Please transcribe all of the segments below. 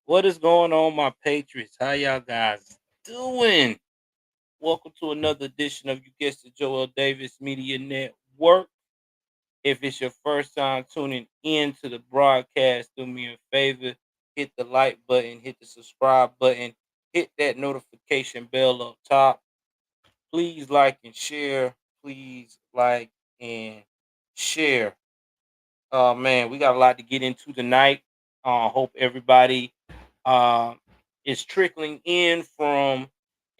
What is going on, my Patriots? How y'all guys doing? Welcome to another edition of You Guessed the Joel Davis Media Network. If it's your first time tuning in to the broadcast, do me a favor, hit the like button, hit the subscribe button, hit that notification bell up top. Please like and share. Please like and share. Oh man, we got a lot to get into tonight. Hope everybody uh, is trickling in from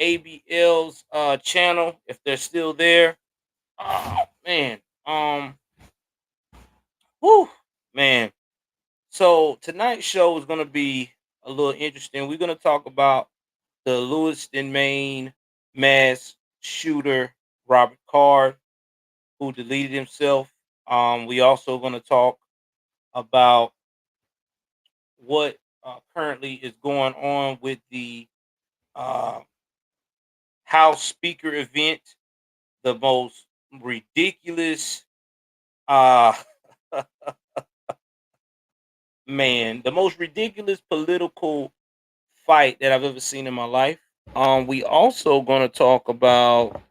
ABL's channel if they're still there. Oh man, whew, man. So tonight's show is going to be a little interesting. We're going to talk about the Lewiston Maine mass shooter Robert Card, who deleted himself. We also going to talk about what currently is going on with the uh, House Speaker event, the most ridiculous, uh, the most ridiculous political fight that I've ever seen in my life. We also going to talk about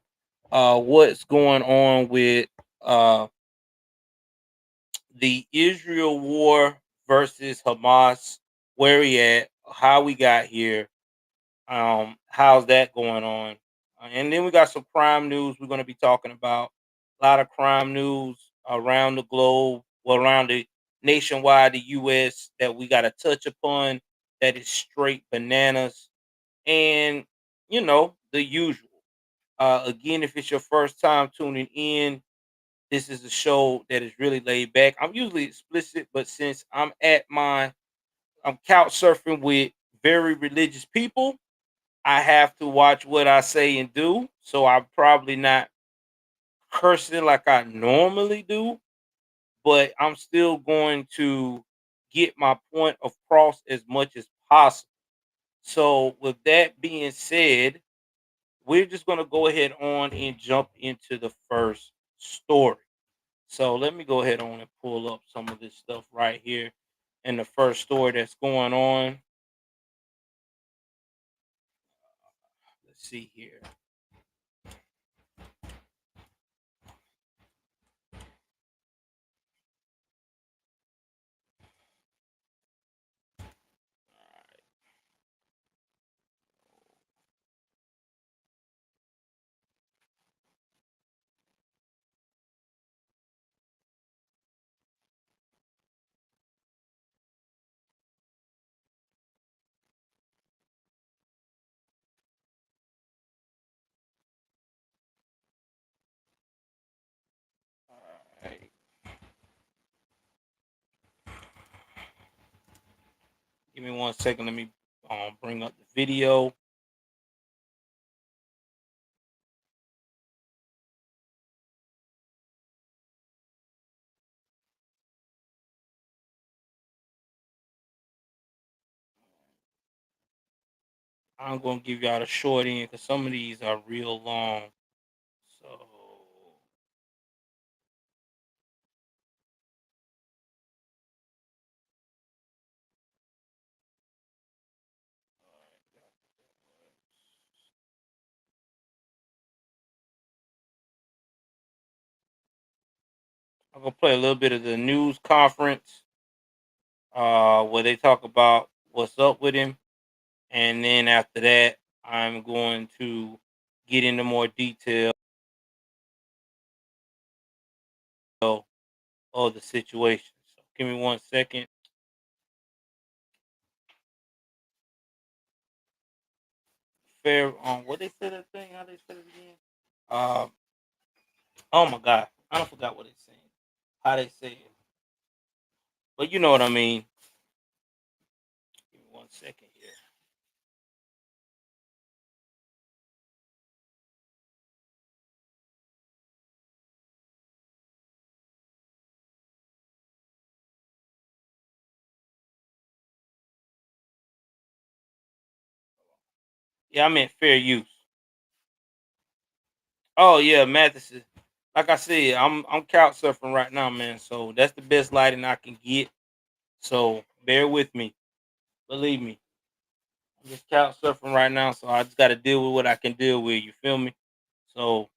what's going on with uh, the Israel war versus Hamas, where we at, how we got here, how's that going on? And then we got some crime news we're going to be talking about. A lot of crime news around the globe, well, around the nationwide, the U.S. that we got to touch upon. That is straight bananas, and the usual. Again, if it's your first time tuning in, this is a show that is really laid back. I'm usually explicit, but since I'm couch surfing with very religious people, I have to watch what I say and do. So I'm probably not cursing like I normally do, but I'm still going to get my point across as much as possible. So with that being said, we're just going to go ahead on and jump into the first story. So let me go ahead on and pull up some of this stuff right here in the first story that's going on. Let's see here. All right. Give me 1 second. Let me bring up the video. I'm gonna give y'all the short end because some of these are real long. So I'm gonna play a little bit of the news conference where they talk about what's up with him, and then after that, I'm going to get into more detail of the situation. So give me 1 second. Fair on what they said that thing. How they said it again? Um. Oh my God, I don't forgot what they saying. How they say it, but you know what I mean. Give me 1 second here. Yeah, I meant fair use. Oh yeah, Matheson. Like I said, I'm couch surfing right now, man. So that's the best lighting I can get. So bear with me. Believe me. just couch surfing right now, so I just got to deal with what I can deal with. You feel me? So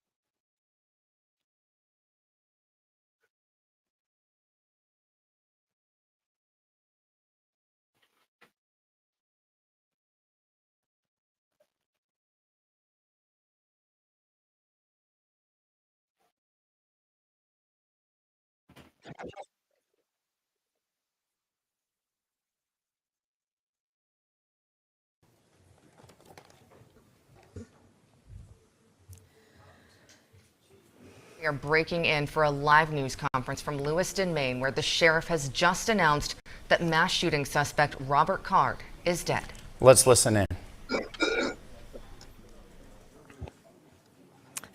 We are breaking in for a live news conference from Lewiston, Maine, where the sheriff has just announced that mass shooting suspect Robert Card is dead. Let's listen in.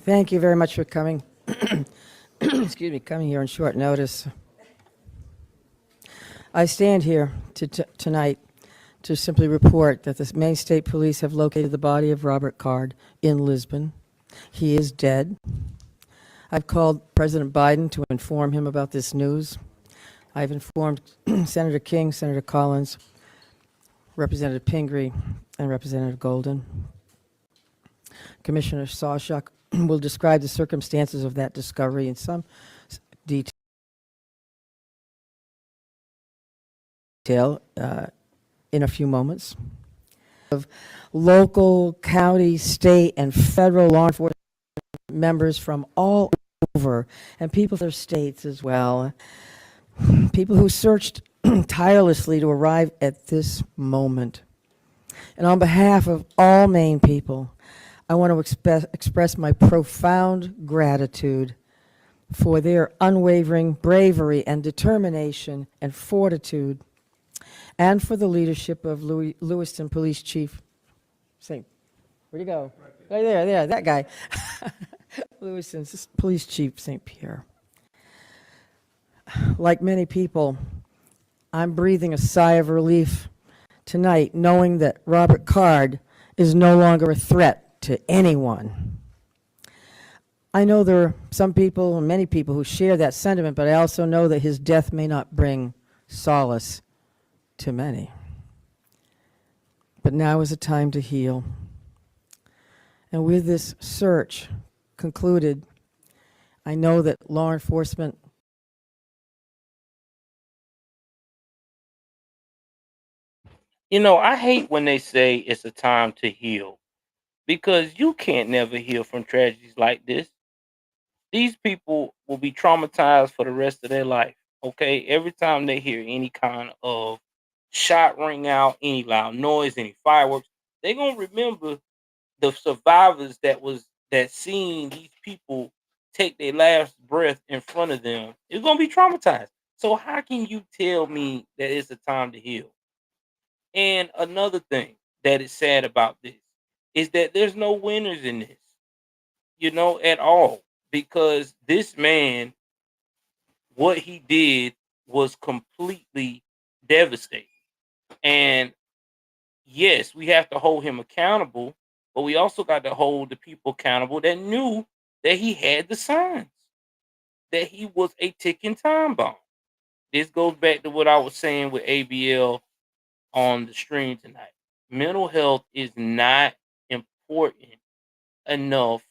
Thank you very much for coming. Excuse me, coming here on short notice. I stand here tonight to simply report that the Maine State Police have located the body of Robert Card in Lisbon. He is dead. I've called President Biden to inform him about this news. I've informed Senator King, Senator Collins, Representative Pingree, and Representative Golden. Commissioner Sawchuk will describe the circumstances of that discovery in some detail in a few moments. Of local, county, state, and federal law enforcement members from all over, and people from their states as well. People who searched tirelessly to arrive at this moment. And on behalf of all Maine people, I want to express my profound gratitude for their unwavering bravery and determination and fortitude, and for the leadership of Lewiston Police Chief St. Where'd he go? Right there, that guy. Lewiston Police Chief St. Pierre. Like many people, I'm breathing a sigh of relief tonight, knowing that Robert Card is no longer a threat to anyone. I know there are some people, and many people, who share that sentiment, but I also know that his death may not bring solace to many. But now is a time to heal. And with this search concluded, I know that law enforcement I hate when they say it's a time to heal because you can't never heal from tragedies like this. These people will be traumatized for the rest of their life. Okay, every time they hear any kind of shot ring out, any loud noise, any fireworks, they're gonna remember the survivors that seen these people take their last breath in front of them. It's gonna be traumatized. So how can you tell me that it's a time to heal? And another thing that is sad about this is that there's no winners in this, at all. Because this man, what he did was completely devastating. And yes, we have to hold him accountable, but we also got to hold the people accountable that knew that he had the signs, that he was a ticking time bomb. This goes back to what I was saying with ABL on the stream tonight. Mental health is not important enough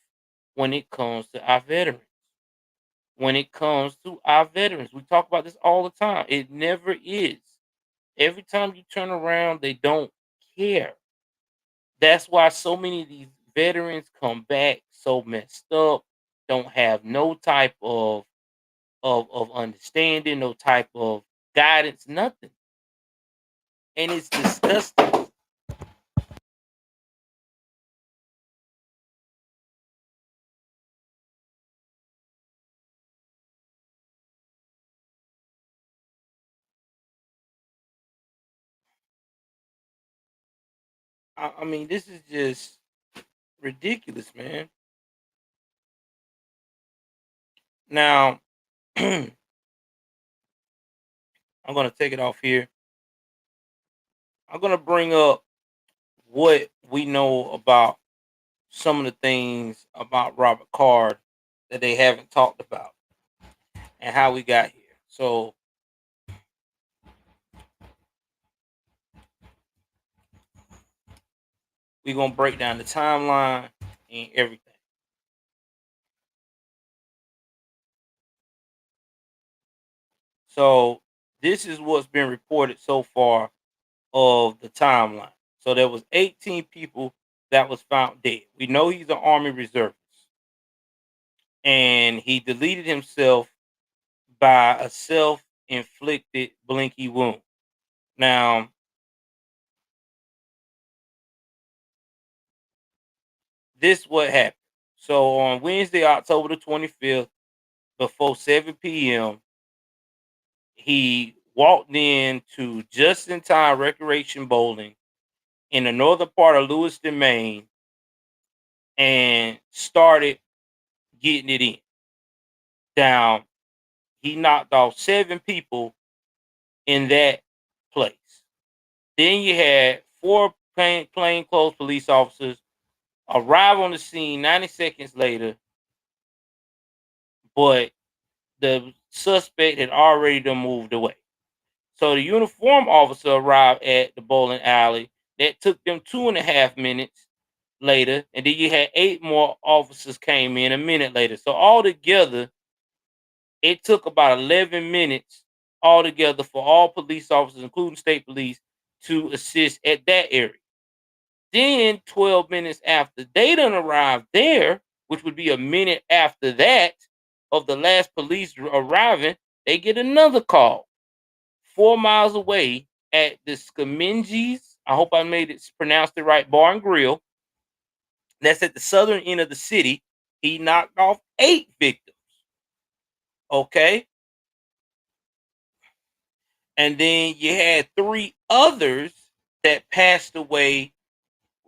when it comes to our veterans. When it comes to our veterans, we talk about this all the time. It never is. Every time you turn around, they don't care. That's why so many of these veterans come back so messed up, don't have no type of understanding, no type of guidance, nothing. And it's disgusting. I mean, this is just ridiculous, man. Now, I'm gonna take it off here. I'm gonna bring up what we know about some of the things about Robert Card that they haven't talked about and how we got here. So We're gonna break down the timeline and everything. So this is what's been reported so far of the timeline. So there was 18 people that was found dead. We know he's an Army reservist, and he deleted himself by a self-inflicted blinky wound. Now, this what happened. So on Wednesday, October the 25th, before 7 p.m., he walked in to Just in Time Recreation Bowling in the northern part of Lewiston, Maine, and started getting it in. Down, he knocked off 7 people in that place. Then you had 4 plainclothes police officers arrive on the scene 90 seconds later, but the suspect had already done moved away. So the uniformed officer arrived at the bowling alley. That took them 2.5 minutes later, and then you had 8 more officers came in a minute later. So altogether, it took about 11 minutes altogether for all police officers, including state police, to assist at that area. Then 12 minutes after they done arrived there, which would be a minute after that of the last police arriving, they get another call 4 miles away at the Skaminji's. I hope I made it pronounced it right. Bar and Grill. That's at the southern end of the city. He knocked off 8 victims. Okay. And then you had 3 others that passed away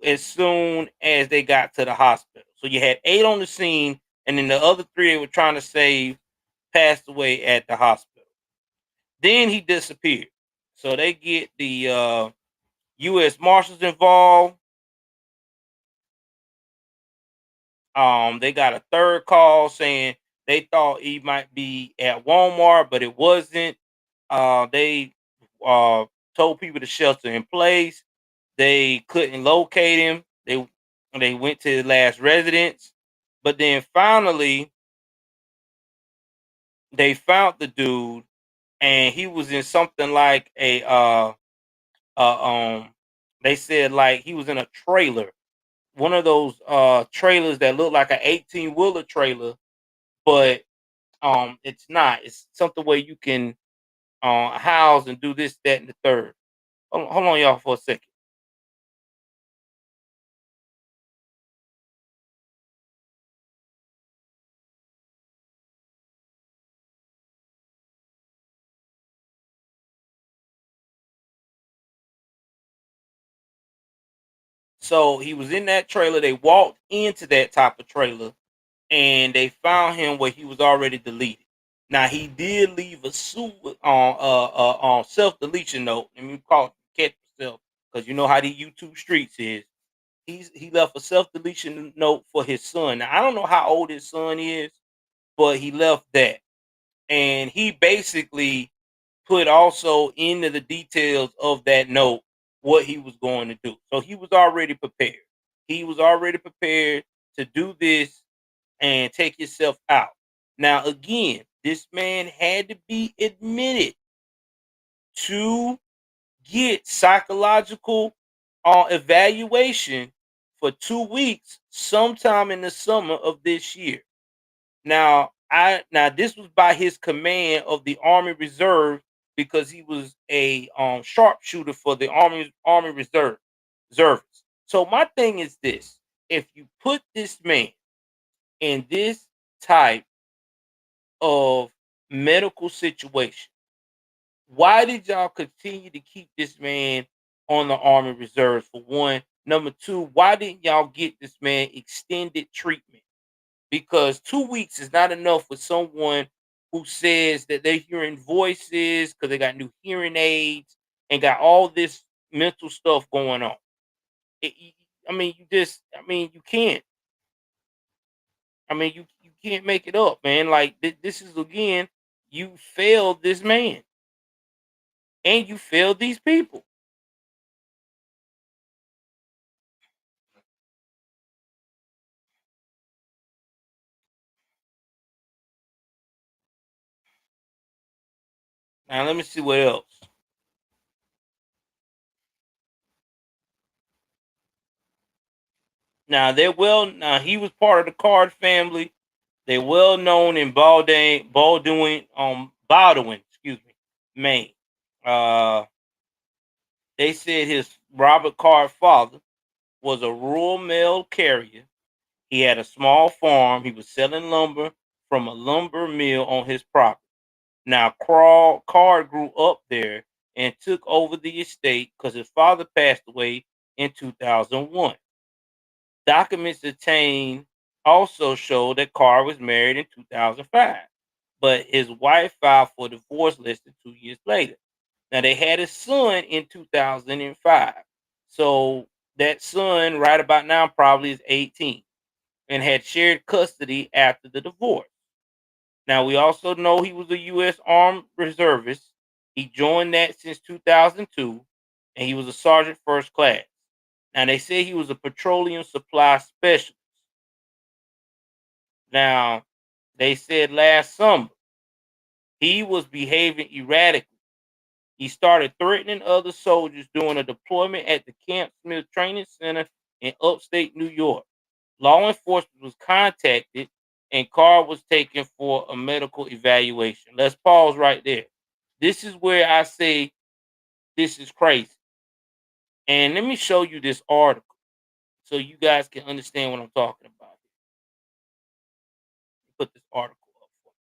as soon as they got to the hospital. So you had 8 on the scene, and then the other 3 they were trying to save passed away at the hospital. Then he disappeared. So they get the U.S. Marshals involved. They got a third call saying they thought he might be at Walmart, but it wasn't. They told people to shelter in place. They couldn't locate him. They went to his last residence, but then finally they found the dude, and he was in something like a they said like he was in a trailer, one of those trailers that look like an 18-wheeler trailer, but it's not. It's something where you can house and do this, that, and the third. Hold on, y'all, for a second. So he was in that trailer. They walked into that type of trailer, and they found him where he was already deleted. Now he did leave a on self deletion note. Let me call it catch yourself, because you know how the YouTube streets is. He left a self deletion note for his son. Now I don't know how old his son is, but he left that, and he basically put also into the details of that note what he was going to do. So he was already prepared. He was already prepared to do this and take himself out. Now, again, this man had to be admitted to get psychological evaluation for 2 weeks sometime in the summer of this year. Now this was by his command of the Army Reserve, because he was a sharpshooter for the Army Reserve reservists. So my thing is this: if you put this man in this type of medical situation, why did y'all continue to keep this man on the Army Reserves, for one? Number two, why didn't y'all get this man extended treatment? Because 2 weeks is not enough for someone who says that they're hearing voices because they got new hearing aids and got all this mental stuff going on. It- I mean, you can't. I mean, you can't make it up, man. Like this is, again, you failed this man and you failed these people. Now let me see what else. Now he was part of the Card family. They're well known in Baldwin, excuse me, Maine. Uh, they said his Robert Card father was a rural mail carrier. He had a small farm. He was selling lumber from a lumber mill on his property. Now, Card grew up there and took over the estate because his father passed away in 2001. Documents obtained also show that Card was married in 2005, but his wife filed for divorce less than 2 years later. Now, they had a son in 2005. So that son, right about now, probably is 18 and had shared custody after the divorce. Now, we also know he was a U.S. Armed Reservist. He joined that since 2002, and he was a sergeant first class. Now, they say he was a petroleum supply specialist. Now, they said last summer he was behaving erratically. He started threatening other soldiers during a deployment at the Camp Smith Training Center in upstate New York. Law enforcement was contacted and Carr was taken for a medical evaluation. Let's pause right there. This is where I say this is crazy. And let me show you this article so you guys can understand what I'm talking about. Put this article up for me.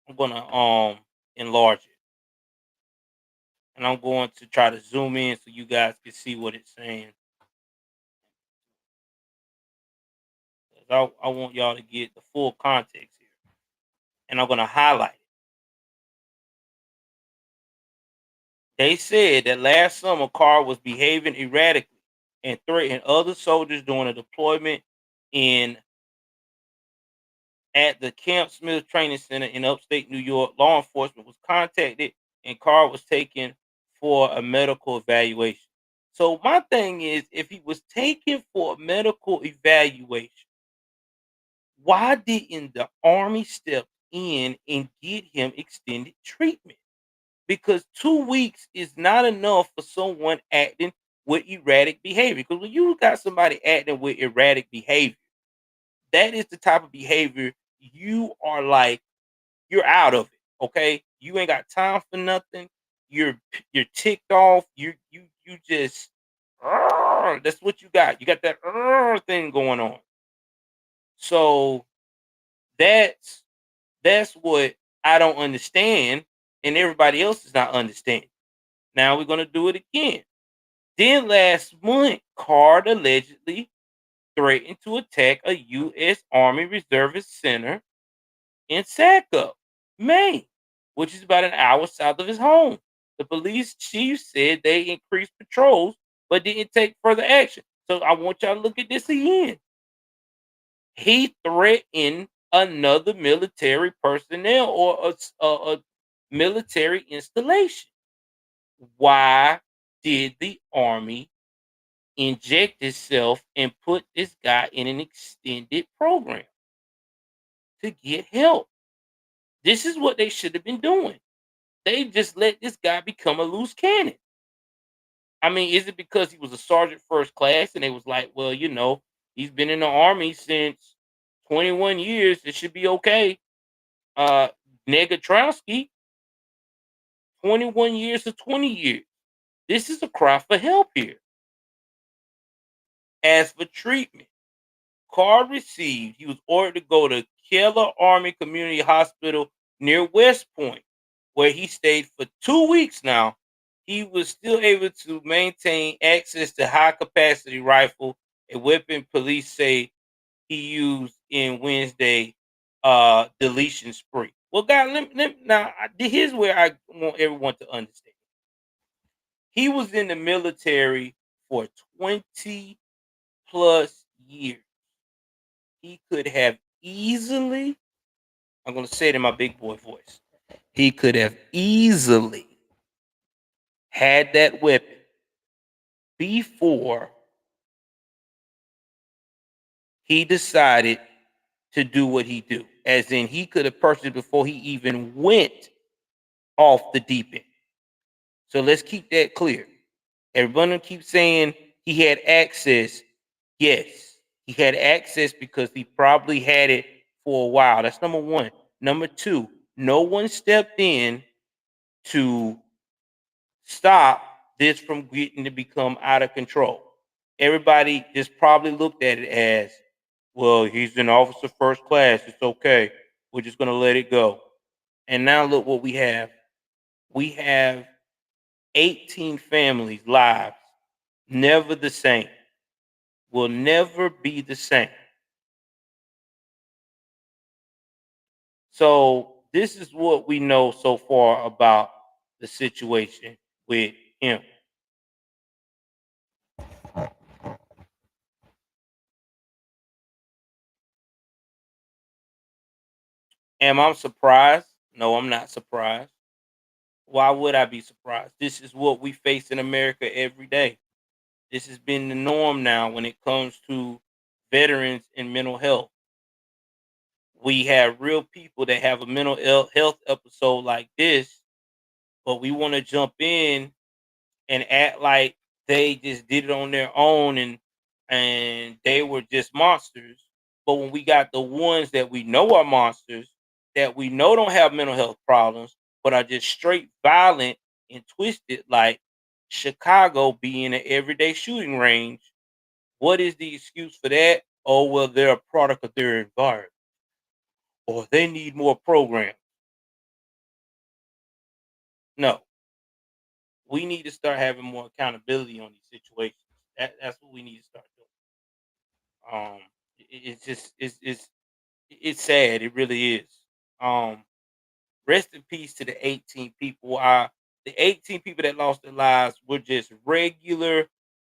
I'm gonna enlarge it. And I'm going to try to zoom in so you guys can see what it's saying. I want y'all to get the full context here. And I'm going to highlight it. They said that last summer, Carr was behaving erratically and threatening other soldiers during a deployment at the Camp Smith Training Center in upstate New York. Law enforcement was contacted and Carr was taken for a medical evaluation. So my thing is, if he was taken for a medical evaluation, why didn't the Army step in and get him extended treatment? Because 2 weeks is not enough for someone acting with erratic behavior. Because when you got somebody acting with erratic behavior, that is the type of behavior you're out of it. Okay, you ain't got time for nothing. You're ticked off. You just that's what you got. You got that thing going on. So that's that's what I don't understand, and everybody else is not understanding. Now we're gonna do it again. Then last month, Card allegedly threatened to attack a U.S. Army Reservist center in Saco, Maine, which is about an hour south of his home. The police chief said they increased patrols but didn't take further action. So I want y'all to look at this again. He threatened another military personnel or a military installation. Why did the Army inject itself and put this guy in an extended program to get help? This is what they should have been doing. They just let this guy become a loose cannon. I mean, is it because he was a sergeant first class and they was like, well, he's been in the Army since 21 years. It should be okay. Negatrowski, 21 years to 20 years. This is a cry for help here. As for treatment, he was ordered to go to Keller Army Community Hospital near West Point, where he stayed for 2 weeks now. He was still able to maintain access to high capacity rifle, a weapon police say he used in Wednesday deletion spree. Well, God, here's where I want everyone to understand. He was in the military for 20 plus years. He could have easily, I'm going to say it in my big boy voice, he could have easily had that weapon before he decided to do what he do. as in he could have purchased before he even went off the deep end. So let's keep that clear. Everyone keeps saying he had access. Yes, he had access because he probably had it for a while. That's number one. Number two, no one stepped in to stop this from getting to become out of control. Everybody just probably looked at it as, well, he's an officer first class. It's okay. We're just going to let it go. And now look what we have. We have 18 families' lives never the same, will never be the same. So this is what we know so far about the situation with him. Am I surprised? No, I'm not surprised. Why would I be surprised? This is what we face in America every day. This has been the norm now when it comes to veterans and mental health. We have real people that have a mental health episode like this, but we want to jump in and act like they just did it on their own and they were just monsters. But when we got the ones that we know are monsters, that we know don't have mental health problems, but are just straight violent and twisted, like Chicago being an everyday shooting range, what is the excuse for that? Oh, well, they're a product of their environment, or they need more programs. No, we need to start having more accountability on these situations. That's what we need to start doing. It's just it's sad. It really is. Um, Rest in peace to the 18 people. The 18 people that lost their lives were just regular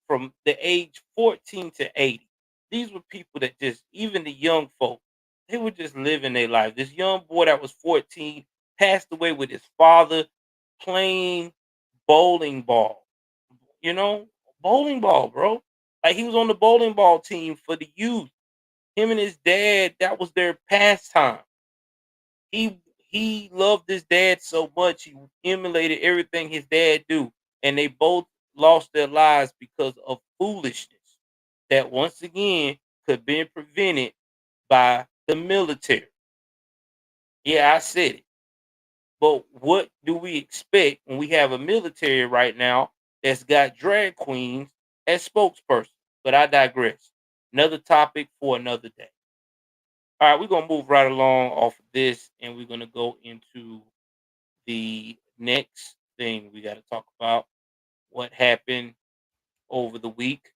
from the age 14 to 80. These were people that just, even the young folk, they were just living their life. This young boy that was 14 passed away with his father playing bowling ball. You know, bowling ball, bro. Like he was on the bowling ball team for the youth. Him and his dad, that was their pastime. He loved his dad so much he emulated everything his dad do, and they both lost their lives because of foolishness that once again could be prevented by the military. Yeah, I said it. But what do we expect when we have a military right now that's got drag queens as spokespersons? But I digress. Another topic for another day. All right, we're gonna move right along off of this, and we're gonna go into the next thing we got to talk about. What happened over the week?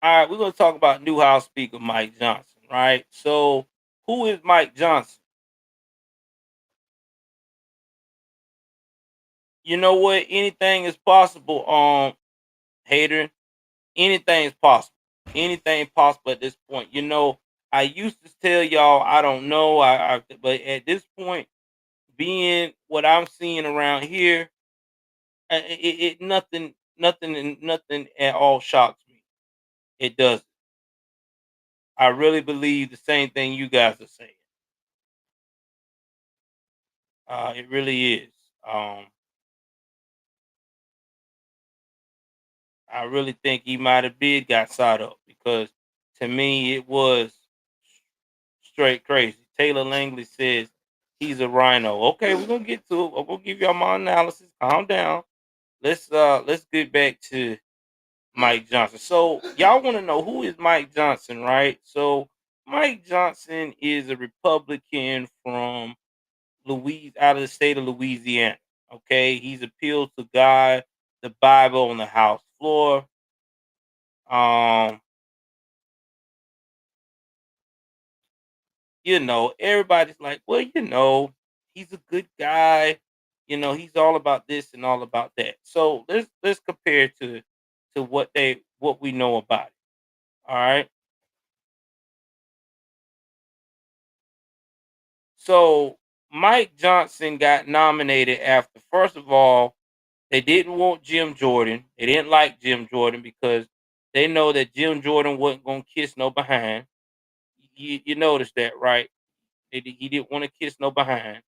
All right, we're gonna talk about new House Speaker Mike Johnson, right? So, who is Mike Johnson? You know what? Anything is possible. Hater, anything is possible. Anything possible at this point. You know, I used to tell y'all I don't know. But at this point, being what I'm seeing around here, it nothing at all shocks me. It does. I really believe the same thing you guys are saying. It really is. Um, I really think he might have did got side up because to me it was straight crazy. Taylor Langley says he's a rhino. Okay, we're gonna get to it. I'm gonna give y'all my analysis. Calm down. Let's get back to Mike Johnson. So y'all want to know who is Mike Johnson, right? So Mike Johnson is a Republican from out of the state of Louisiana. Okay, he's appealed to God, the Bible on the House floor. Um, everybody's like, well, he's a good guy. He's all about this and all about that. So let's compare to what we know about it. All right. So Mike Johnson got nominated after, first of all, they didn't want Jim Jordan. They didn't like Jim Jordan because they know that Jim Jordan wasn't gonna kiss no behind. You noticed that, right? He didn't want to kiss no behind.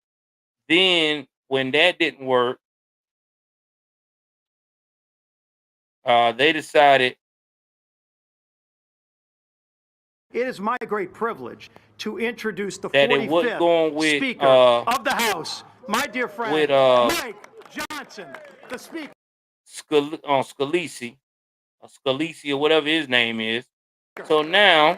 Then when that didn't work, they decided It is my great privilege to introduce the that they wasn't 45th going with Speaker of the House, my dear friend, Mike Johnson, the Speaker. Scalise, or whatever his name is. So now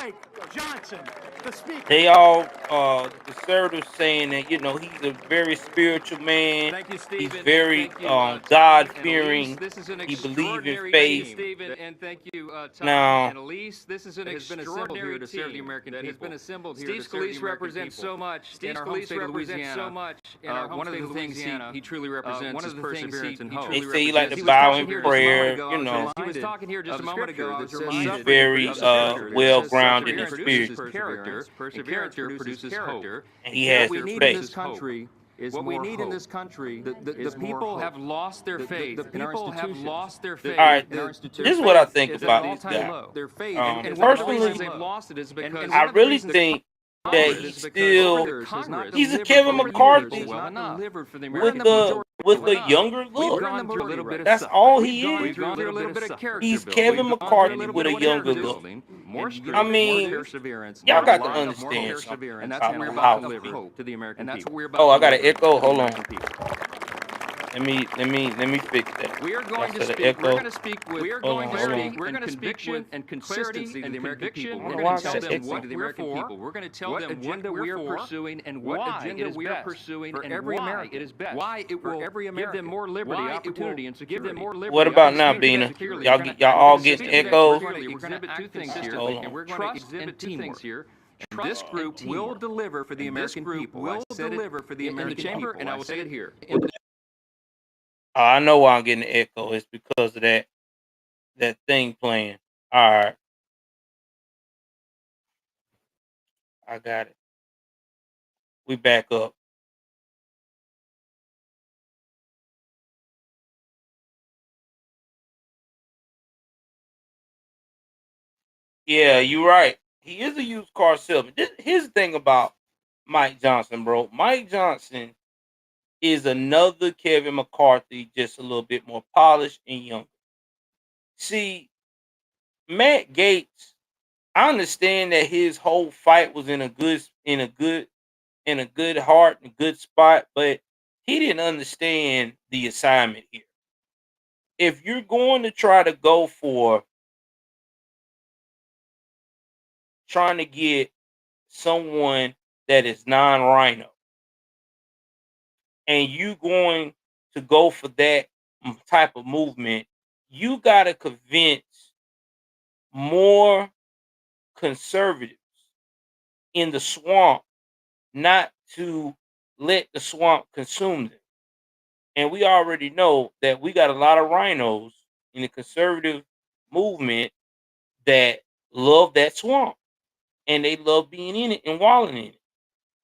Mike Johnson, the Speaker. they all the conservatives saying that he's a very spiritual man. Thank you, Stephen. He's very Thank you, God Tom fearing. and Elise. This is an He believes in extraordinary faith. team. Stephen, and thank you, Tom Now, and Elise. This is an extraordinary to serve the team American that people. has been assembled here Steve to serve the Scalise American represents people. so much Steve in our home Scalise state of represents Louisiana. so much in our home One of state the of things Louisiana. he truly represents One is of the things perseverance and hope. they say he like to He was bow talking in here just a moment prayer. ago. He was talking here just a moment ago. I was He's reminded very of the scripture that well says grounded in perseverance spirit, produces character, and character produces character. and he has What we his need in faith. this country is what we need in this country. The people have lost their faith. The people have lost their faith. All right, in our this institutions. is what I think Is about at an this all-time guy. low. Their faith. Personally, And one of the reasons they've lost it is because I really think that Congress he's is because still Congress he's a delivered Kevin for McCarthy years well enough. Delivered for the with American the people. with a younger We've look. gone through a little bit of That's suffering. all We've he gone is. through a little bit of character He's building. Kevin We've gone through McCarthy with a bit of younger character look. building, more strength, I mean, more perseverance. y'all more got to love, understand more something perseverance. And that's about what we're how about to we deliver feel. to the American people. Oh, I got an echo. Hold on. American people. Let me fix that. We are going to That's the speak. echo. We're going to speak with clarity. We're going to speak with consistency to the American people. We're Why going I to tell got them an what echo? to the American people. We're going to tell them agenda what we we're are pursuing and what why agenda it is we are best pursuing for and every why American. it is best Why it for will every give them American. more liberty, Why it opportunity, will and security. give them more What about now, Bina? Securely. Y'all all getting echoes? We're going to exhibit two things here. Hold on. And we're going to exhibit two things here. This group will deliver for the American people. Will deliver for the American chamber, and I will say it here. I know why I'm getting the echo. It's because of that thing playing. All right, I got it. We back up. Yeah, you're right. He is a used car salesman. Here's the thing about Mike Johnson, bro. Mike Johnson is another Kevin McCarthy, just a little bit more polished and younger. See, Matt Gates, I understand that his whole fight was in a good heart and good spot, but he didn't understand the assignment here. If you're going to try to go for trying to get someone that is non-rhino, and you going to go for that type of movement, you got to convince more conservatives in the swamp not to let the swamp consume them. And we already know that we got a lot of rhinos in the conservative movement that love that swamp and they love being in it and walling in it.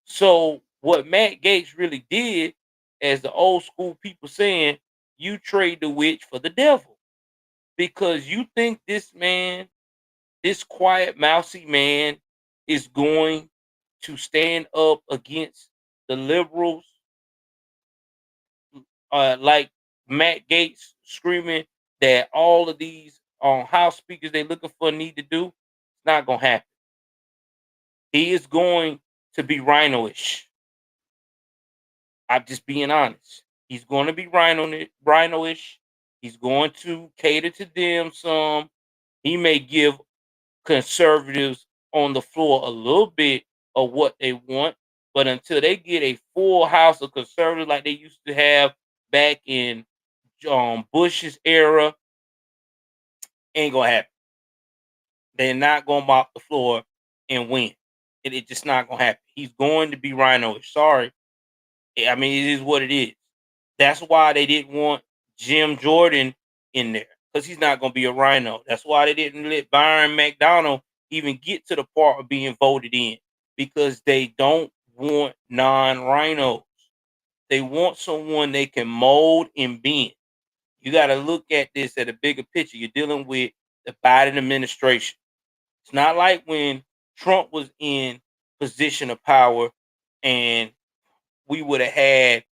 So what Matt Gates really did, as the old school people saying, you trade the witch for the devil. Because you think this man, this quiet, mousy man, is going to stand up against the liberals like Matt Gates screaming that all of these House speakers they're looking for need to do. It's not gonna happen. He is going to be rhino-ish. I'm just being honest. He's going to be rhino-ish. He's going to cater to them some. He may give conservatives on the floor a little bit of what they want, but until they get a full house of conservatives like they used to have back in Bush's era, ain't gonna happen. They're not gonna mop the floor and win. and it's just not gonna happen. He's going to be rhino-ish. Sorry. I mean, it is what it is. That's why they didn't want Jim Jordan in there, because he's not going to be a rhino. That's why they didn't let Byron McDonald even get to the part of being voted in, because they don't want non-rhinos. They want someone they can mold and bend. You got to look at this at a bigger picture. You're dealing with the Biden administration. It's not like when Trump was in position of power and we would have had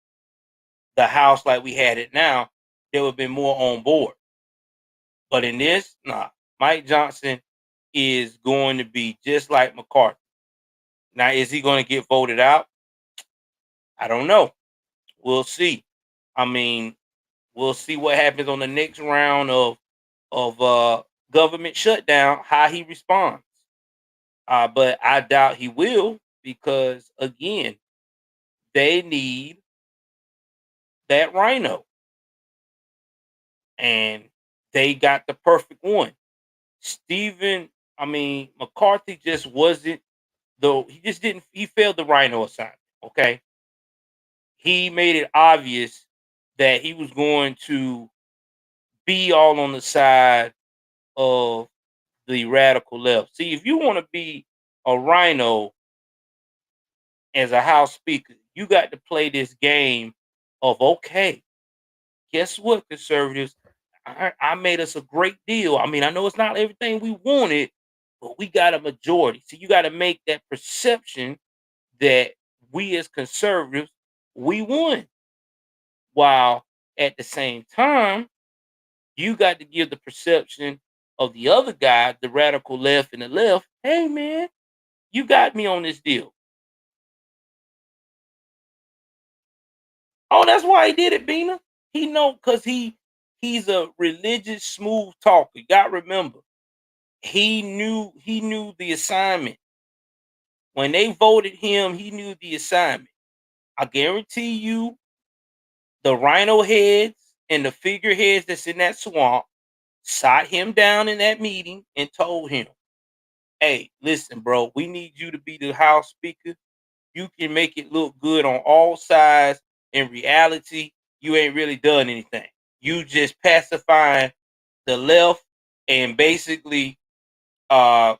the House like we had it now, there would have been more on board. But in this, nah, Mike Johnson is going to be just like McCarthy. Now, is he going to get voted out? I don't know. We'll see. I mean, we'll see what happens on the next round of government shutdown, how he responds. But I doubt he will, because again, they need that rhino, and they got the perfect one. McCarthy just wasn't, though he just didn't, he failed the rhino assignment. Okay. He made it obvious that he was going to be all on the side of the radical left. See, if you want to be a rhino as a House Speaker, you got to play this game of, okay, guess what, conservatives? I made us a great deal. I mean, I know it's not everything we wanted, but we got a majority. So you got to make that perception that we as conservatives, we won. While at the same time, you got to give the perception of the other guy, the radical left and the left, hey man, you got me on this deal. Oh, that's why he did it, Bina. He know, because he's a religious smooth talker. You got to remember, he knew the assignment. When they voted him, he knew the assignment. I guarantee you, the rhino heads and the figureheads that's in that swamp sat him down in that meeting and told him, hey, listen, bro, we need you to be the House Speaker. You can make it look good on all sides. In reality, you ain't really done anything. You just pacifying the left and basically doing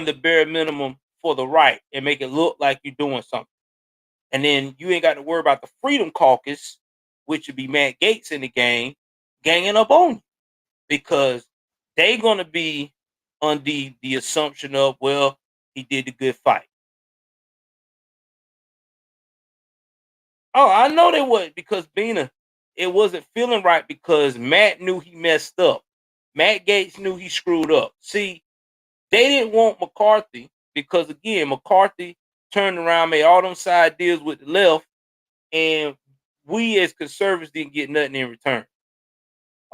the bare minimum for the right and make it look like you're doing something. And then you ain't got to worry about the Freedom Caucus, which would be Matt Gaetz in the game, ganging up on you, because they're going to be on the assumption of, well, he did a good fight. Oh, I know they would, because Bina, it wasn't feeling right because Matt knew he messed up. Matt Gaetz knew he screwed up. See, they didn't want McCarthy because, again, McCarthy turned around, made all them side deals with the left, and we as conservatives didn't get nothing in return.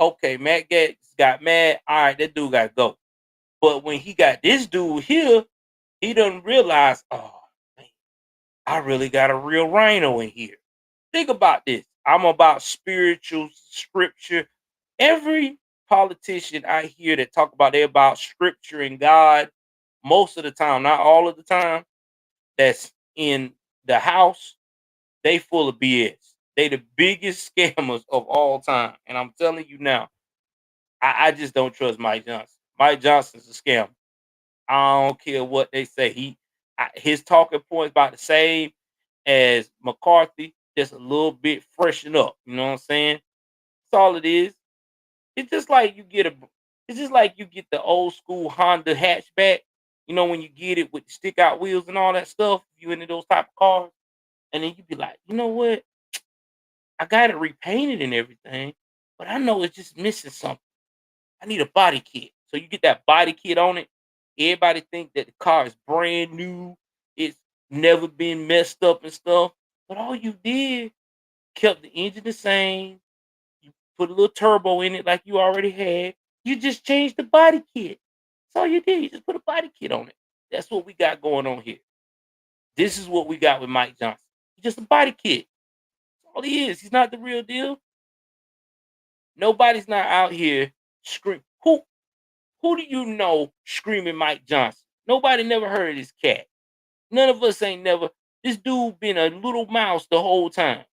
Okay, Matt Gaetz got mad. All right, that dude got to go. But when he got this dude here, he doesn't realize, oh, man, I really got a real rhino in here. Think about this. I'm about spiritual scripture. Every politician I hear that talk about they're about scripture and God, most of the time, not all of the time, that's in the House, they full of BS. They the biggest scammers of all time. And I'm telling you now, I just don't trust Mike Johnson. Mike Johnson's a scammer. I don't care what they say. His talking points about the same as McCarthy, just a little bit freshen up. You know what I'm saying? That's all it is. It's just like you get the old school Honda hatchback. You know, when you get it with the stick out wheels and all that stuff, you into those type of cars, and then you be like, you know what? I got it repainted and everything, but I know it's just missing something. I need a body kit. So you get that body kit on it. Everybody think that the car is brand new. It's never been messed up and stuff. But all you did, kept the engine the same. You put a little turbo in it like you already had. You just changed the body kit. That's all you did. You just put a body kit on it. That's what we got going on here. This is what we got with Mike Johnson. He's just a body kit. That's all he is. He's not the real deal. Nobody's not out here screaming. Who do you know screaming Mike Johnson? Nobody never heard of this cat. None of us ain't never. This dude been a little mouse the whole time.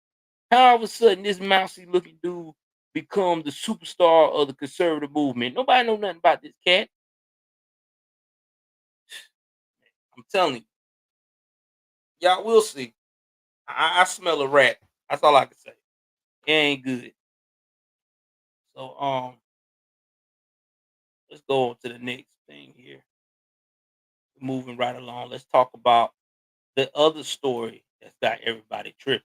How all of a sudden this mousy looking dude become the superstar of the conservative movement? Nobody know nothing about this cat. I'm telling you. Y'all will see. I smell a rat. That's all I can say. It ain't good. So let's go on to the next thing here. Moving right along. Let's talk about the other story that's got everybody tripping.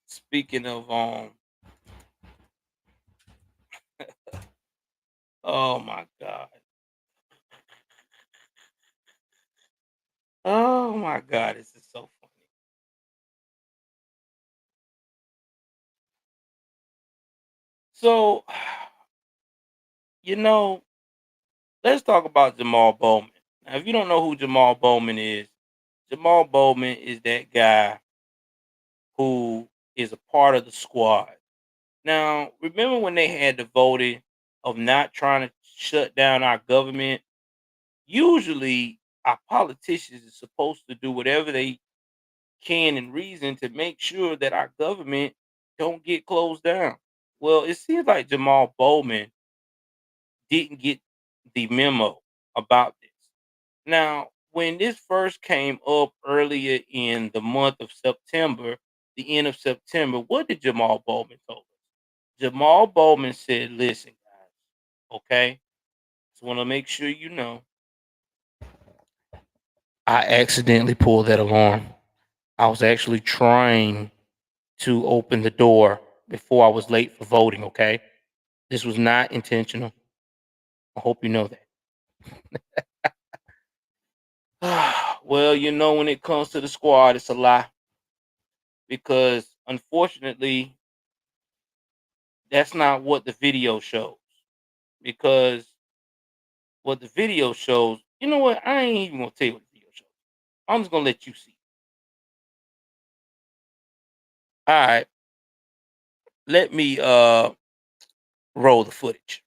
Speaking of oh my god. Oh my god, this is so funny. So, you know, let's talk about Jamal Bowman. Now, if you don't know who Jamal Bowman is that guy who is a part of the squad. Now, remember when they had the voting of not trying to shut down our government? Usually, our politicians are supposed to do whatever they can and reason to make sure that our government don't get closed down. Well, it seems like Jamal Bowman didn't get the memo about this. Now, when this first came up earlier in the month of September, the end of September, what did Jamal Bowman told us? Jamal Bowman said, listen, guys, okay? Just want to make sure you know. I accidentally pulled that alarm. I was actually trying to open the door before I was late for voting, okay? This was not intentional. I hope you know that. Well, you know, when it comes to the squad, it's a lie because unfortunately, that's not what the video shows. Because what the video shows, you know what? I ain't even gonna tell you what the video shows. I'm just gonna let you see. All right, let me roll the footage.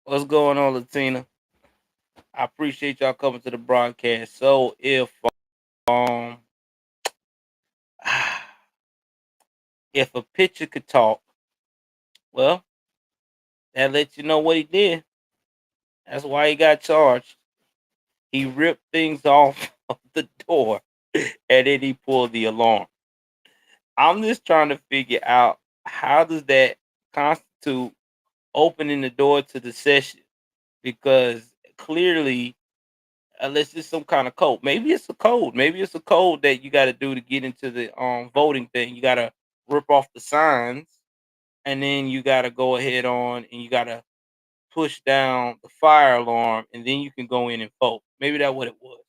What's going on, Latina? I appreciate y'all coming to the broadcast. So um if a picture could talk, well, that lets you know what he did. That's why he got charged. He ripped things off of the door and then he pulled the alarm. I'm just trying to figure out how does that constitute opening the door to the session? Because clearly, unless it's some kind of code, maybe it's a code. Maybe it's a code that you got to do to get into the voting thing. You got to rip off the signs, and then you got to go ahead on and you got to push down the fire alarm, and then you can go in and vote. Maybe that's what it was.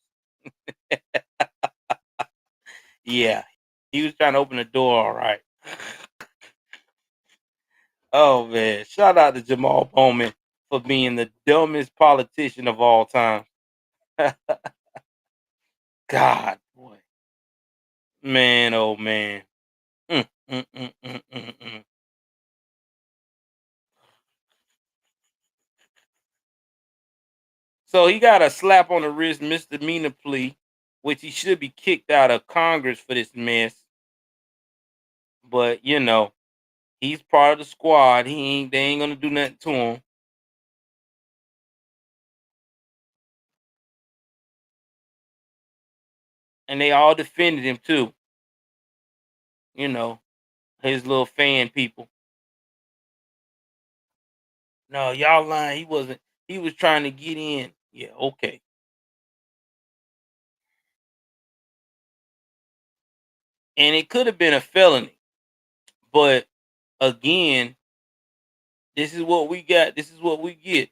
Yeah, he was trying to open the door. All right. Oh man, shout out to Jamal Bowman for being the dumbest politician of all time. God, boy, man, oh man. Mm, mm, mm, mm, mm, mm. So he got a slap on the wrist misdemeanor plea, which he should be kicked out of Congress for this mess. But you know, he's part of the squad. They ain't gonna do nothing to him. And they all defended him too. You know, his little fan people. No, y'all lying. He wasn't. He was trying to get in. Yeah, okay. and it could have been a felony. But again, this is what we got. This is what we get.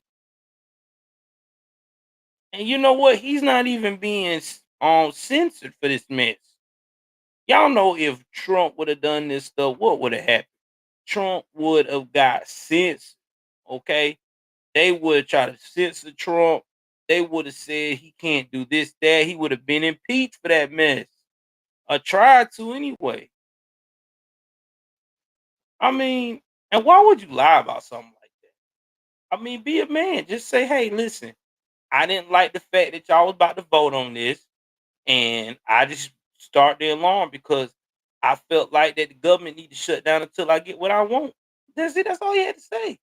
And you know what? He's not even being censored for this mess. Y'all know if Trump would have done this stuff, what would have happened? Trump would have got censored. Okay, they would try to censor Trump. They would have said he can't do this, that. He would have been impeached for that mess. Or tried to anyway. I mean, and why would you lie about something like that? I mean, be a man. Just say, hey, listen, I didn't like the fact that y'all was about to vote on this, and I just start the alarm because I felt like that the government need to shut down until I get what I want. That's it. That's all he had to say.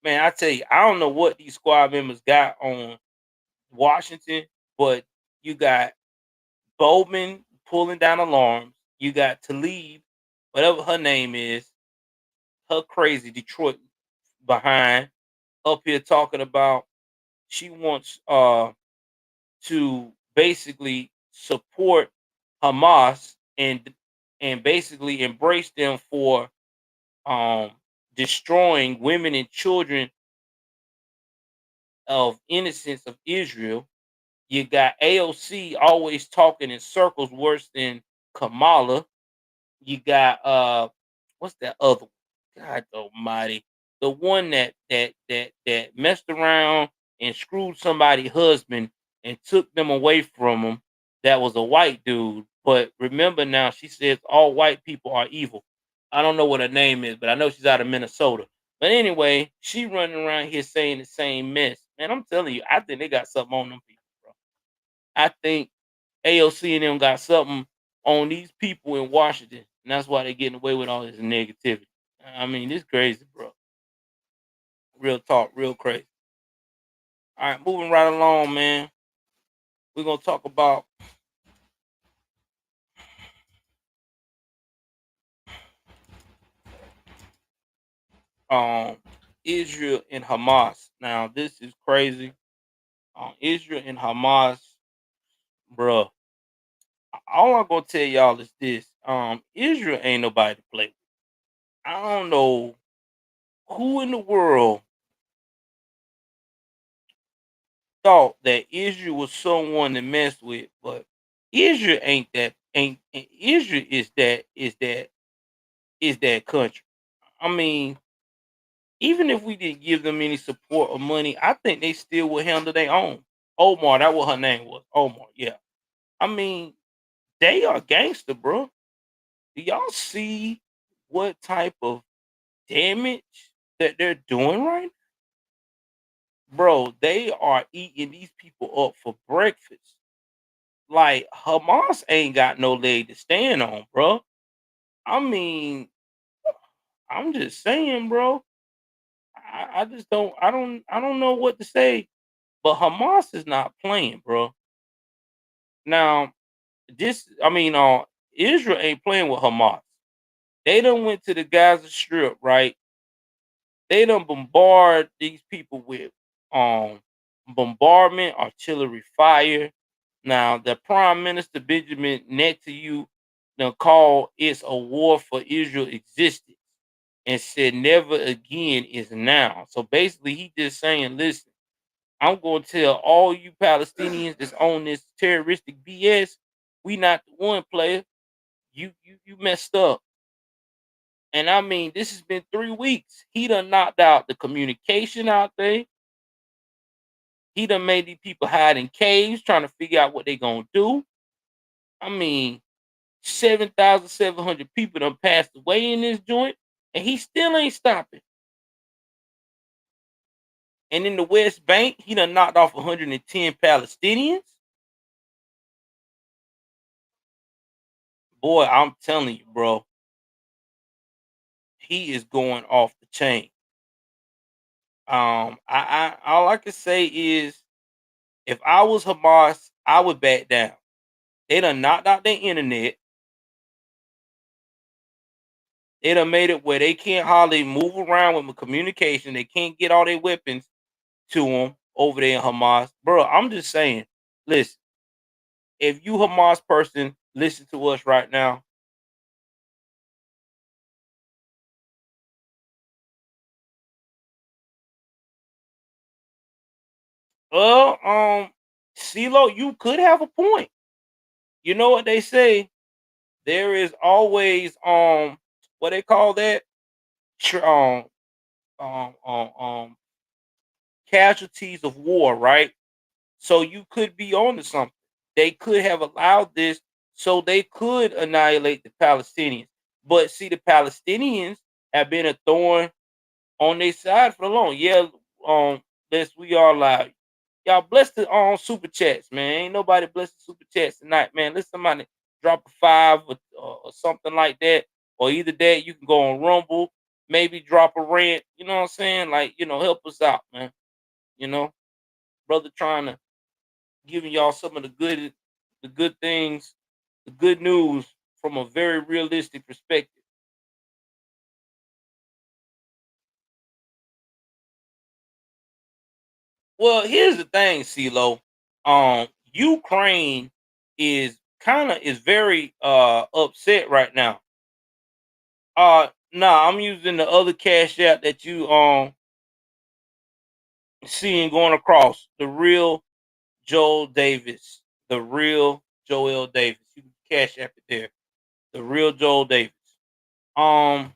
Man, I tell you, I don't know what these squad members got on Washington, but you got Bowman pulling down alarms. You got Talib, whatever her name is, her crazy Detroit behind up here talking about she wants to basically support Hamas and basically embrace them for um destroying women and children of innocence of Israel. You got AOC always talking in circles worse than Kamala. You got what's that other one? God almighty. The one that messed around and screwed somebody's husband and took them away from him. That was a white dude. But remember now, she says all white people are evil. I don't know what her name is, but I know she's out of Minnesota. But anyway, she running around here saying the same mess. Man, I'm telling you, I think they got something on them people, bro. I think AOC and them got something on these people in Washington, and that's why they're getting away with all this negativity. I mean, this crazy, bro. Real talk, real crazy. All right, moving right along, man. We're gonna talk about Israel and Hamas. Now, this is crazy. Israel and Hamas, bro. All I'm gonna tell y'all is this: Israel ain't nobody to play with. I don't know who in the world thought that Israel was someone to mess with, but Israel ain't that. Ain't Israel is that country. I mean, even if we didn't give them any support or money, I think they still would handle their own. Omar, that what her name was. Omar, yeah. I mean, they are gangster, bro. Do y'all see what type of damage that they're doing right now? Bro, they are eating these people up for breakfast. Like Hamas ain't got no leg to stand on, bro. I mean, I'm just saying, bro. I just don't I don't know what to say. But Hamas is not playing, bro. Now, Israel ain't playing with Hamas. They done went to the Gaza Strip, right? They done bombard these people with bombardment, artillery fire. Now, the Prime Minister Benjamin Netanyahu done called it's a war for Israel existence and said never again is now. So basically, he just saying, listen, I'm going to tell all you Palestinians that's on this terroristic BS, we not the one player. You messed up. And I mean, this has been 3 weeks. He done knocked out the communication out there. He done made these people hide in caves trying to figure out what they gonna do. I mean, 7,700 people done passed away in this joint, and he still ain't stopping. And in the West Bank, he done knocked off 110 Palestinians. Boy, I'm telling you, bro, he is going off the chain. I all I can say is if I was Hamas, I would back down. They done knocked out their internet. They done made it where they can't hardly move around with the communication. They can't get all their weapons to them over there in Hamas. Bro, I'm just saying, listen, if you Hamas person, listen to us right now. Well, CeeLo, you could have a point. You know what they say? There is always what they call that? Tr- Um um um um casualties of war, right? So you could be on to something. They could have allowed this so they could annihilate the Palestinians. But see, the Palestinians have been a thorn on their side for long. Yeah, this we are live. Y'all bless the super chats, man. Ain't nobody bless the super chats tonight, man. Let somebody drop a 5 or something like that, or either that you can go on Rumble, maybe drop a rant. You know what I'm saying? Like, help us out, man. You know, brother, trying to giving y'all some of the good things, the good news from a very realistic perspective. Well, here's the thing, CeeLo. Ukraine is very upset right now. No, I'm using the other cash app that you seeing going across. The real Joel Davis. The real Joel Davis. You can cash app it there. The real Joel Davis. Um,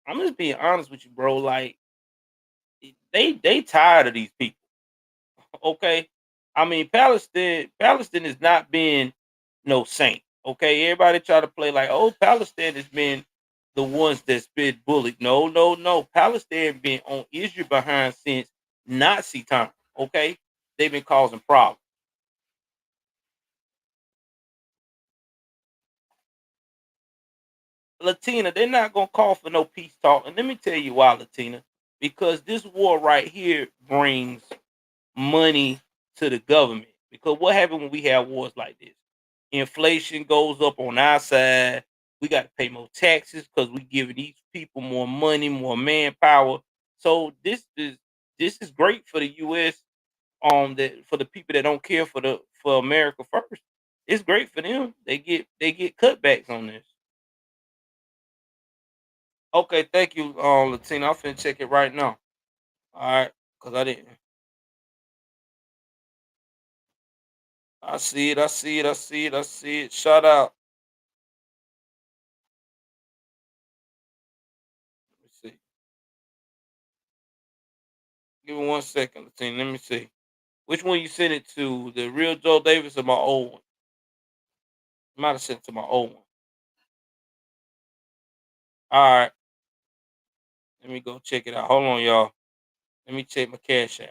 I'm just being honest with you, bro. Like they tired of these people. Okay. I mean, Palestine is not being no saint. Okay. Everybody try to play like, oh, Palestine has been the ones that's been bullied. No, no, no. Palestine been on Israel behind since Nazi time. Okay. They've been causing problems. Latina, they're not gonna call for no peace talk. And let me tell you why, Latina. Because this war right here brings money to the government. Because what happens when we have wars like this? Inflation goes up on our side. We got to pay more taxes because we giving these people more money, more manpower. So this is great for the U.S. That for the people that don't care for America first. It's great for them. They get cutbacks on this. Okay, thank you, Latina. I'm finna check it right now. All right, cause I didn't. I see it. I see it. I see it. I see it. Shout out. Let me see. Give me 1 second, Latina. Let me see. Which one you sent it to? The real Joe Davis or my old one? You might have sent it to my old one. All right. Let me go check it out. Hold on, y'all. Let me check my cash apps.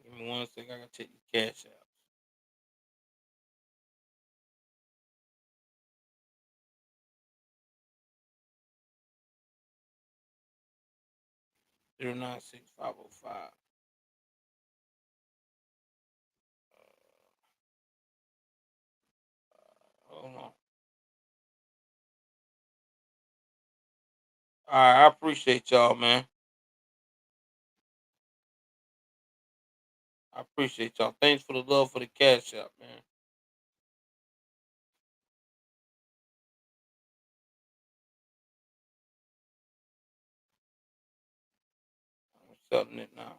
Give me 1 second. I gotta check your cash apps. Zero nine six 505. Hold on. All right. I appreciate y'all, man. I appreciate y'all. Thanks for the love for the cash app, man. I'm selling it now.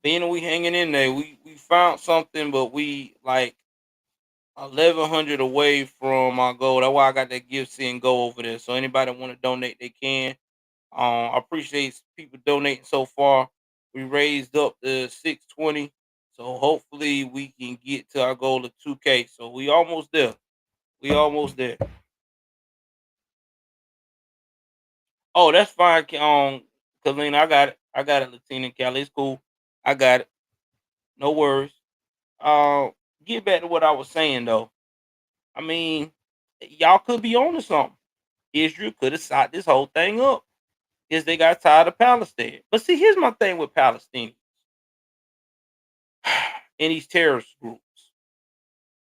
Then we hanging in there. We found something, but we like 1,100 away from our goal. That's why I got that gift and go over there. So anybody want to donate, they can. I appreciate people donating so far. We raised up to 620, so hopefully we can get to our goal of 2K. So we almost there. We almost there. Oh, that's fine. Kalina, I got it. I got it. Latina and Cali, it's cool. I got it. No worries. Uh, get back to what I was saying though. I mean, y'all could be on to something. Israel could have shot this whole thing up is they got tired of Palestine. But see, here's my thing with Palestinians and these terrorist groups.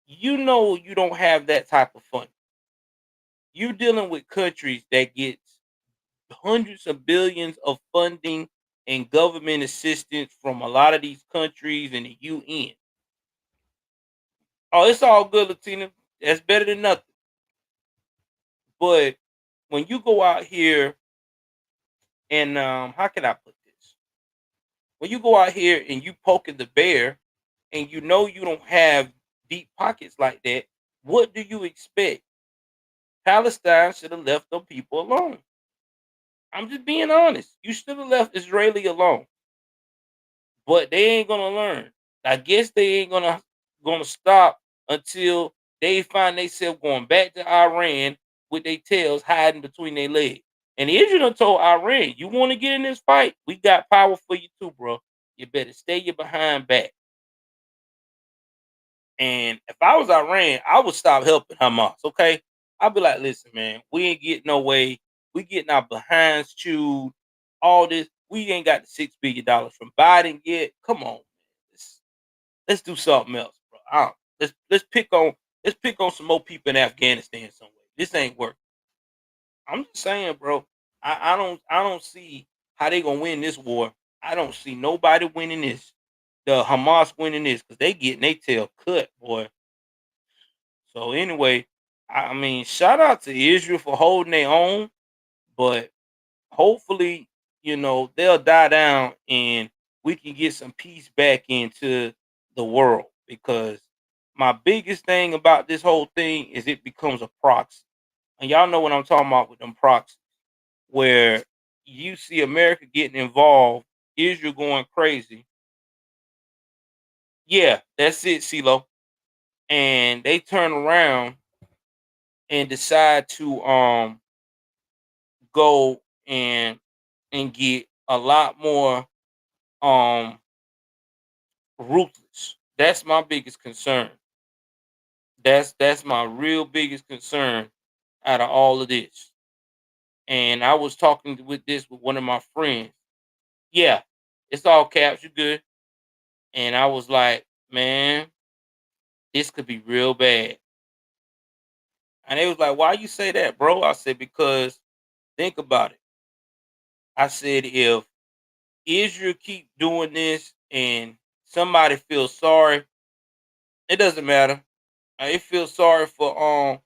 you know you don't have that type of funding. You're dealing with countries that get hundreds of billions of funding and government assistance from a lot of these countries and the UN. Oh, it's all good, Latina. That's better than nothing. But when you go out here and how can I put this? When you go out here and you poking the bear and you know you don't have deep pockets like that, what do you expect? Palestine should have left them people alone. I'm just being honest. You should have left Israeli alone. But they ain't gonna learn. I guess they ain't gonna stop until they find themselves going back to Iran with their tails hiding between their legs. And Israel done told Iran, you want to get in this fight? We got power for you too, bro. You better stay your behind back. And if I was Iran, I would stop helping Hamas. Okay, I'd be like, listen, man, we ain't getting no way. We getting our behinds chewed. All this, we ain't got the $6 billion from Biden yet. Come on, let's do something else, bro. Let's pick on some more people in Afghanistan somewhere. This ain't working. I'm just saying, bro. I don't see how they gonna win this war. I don't see nobody winning this. The Hamas winning this because they getting their tail cut, boy. So anyway, I mean, shout out to Israel for holding their own, but hopefully, they'll die down and we can get some peace back into the world because my biggest thing about this whole thing is it becomes a proxy. And y'all know what I'm talking about with them proxies, where you see America getting involved, Israel going crazy. Yeah, that's it, CeeLo. And they turn around and decide to go and get a lot more ruthless. That's my biggest concern. That's my real biggest concern out of all of this. And I was talking with one of my friends. Yeah, it's all caps. You good? And I was like, man, this could be real bad. And they was like, why you say that, bro? I said, because think about it. I said, if Israel keep doing this and somebody feels sorry, it doesn't matter. I feel sorry for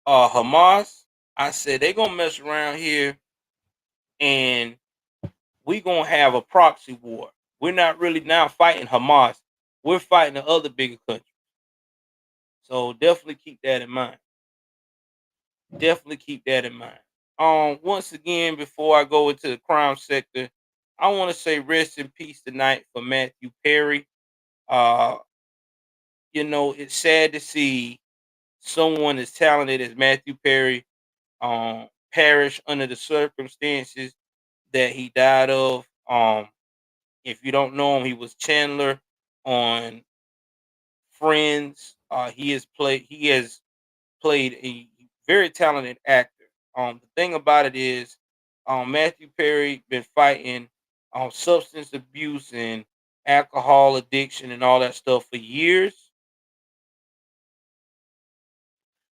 Hamas. I said they gonna mess around here and we gonna have a proxy war. We're not really now fighting Hamas. We're fighting the other bigger countries. So definitely keep that in mind. Definitely keep that in mind. Once again, before I go into the crime sector, I want to say rest in peace tonight for Matthew Perry. Uh, it's sad to see someone as talented as Matthew Perry perish under the circumstances that he died of. If you don't know him, he was Chandler on Friends. He has played a very talented actor. The thing about it is, Matthew Perry been fighting substance abuse and alcohol addiction and all that stuff for years.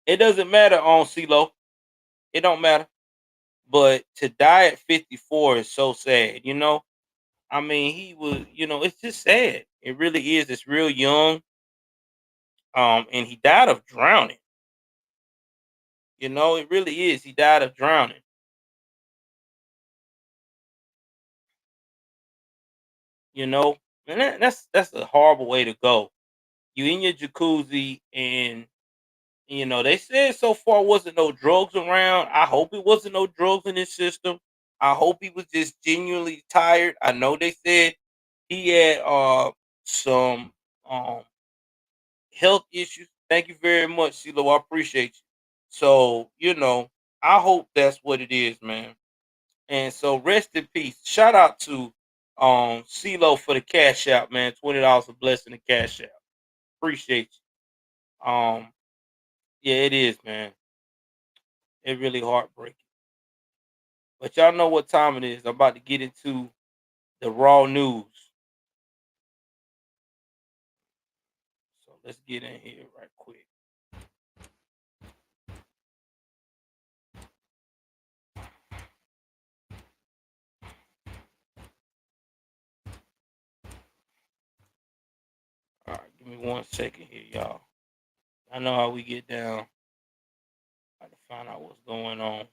It doesn't matter on CeeLo. It don't matter. But to die at 54 is so sad, I mean, he was, it's just sad. It really is. It's real young. And he died of drowning. It really is. He died of drowning. And that's a horrible way to go. You in your jacuzzi and they said so far wasn't no drugs around. I hope it wasn't no drugs in his system. I hope he was just genuinely tired. I know they said he had some health issues. Thank you very much, CeeLo. I appreciate you. So, I hope that's what it is, man. And so rest in peace. Shout out to CeeLo for the cash out, man. $20 a blessing to cash out. Appreciate you. Yeah, it is, man. It really heartbreaking. But y'all know what time it is. I'm about to get into the raw news. So let's get in here right quick. All right, give me 1 second here, y'all. I know how we get down. I have to find out what's going on.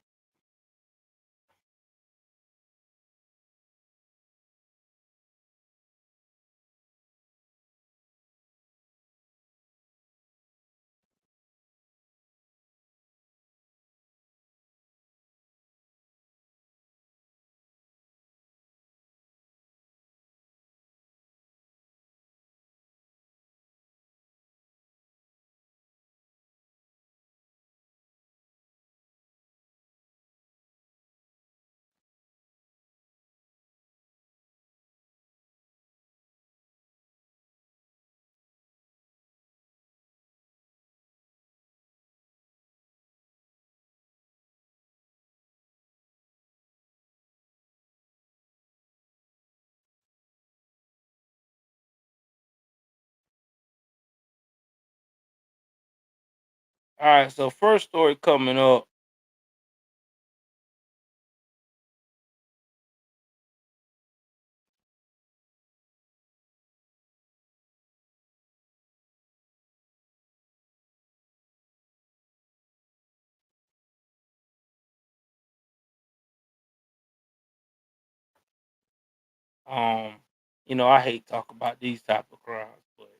All right, so first story coming up. I hate talking about these type of crimes, but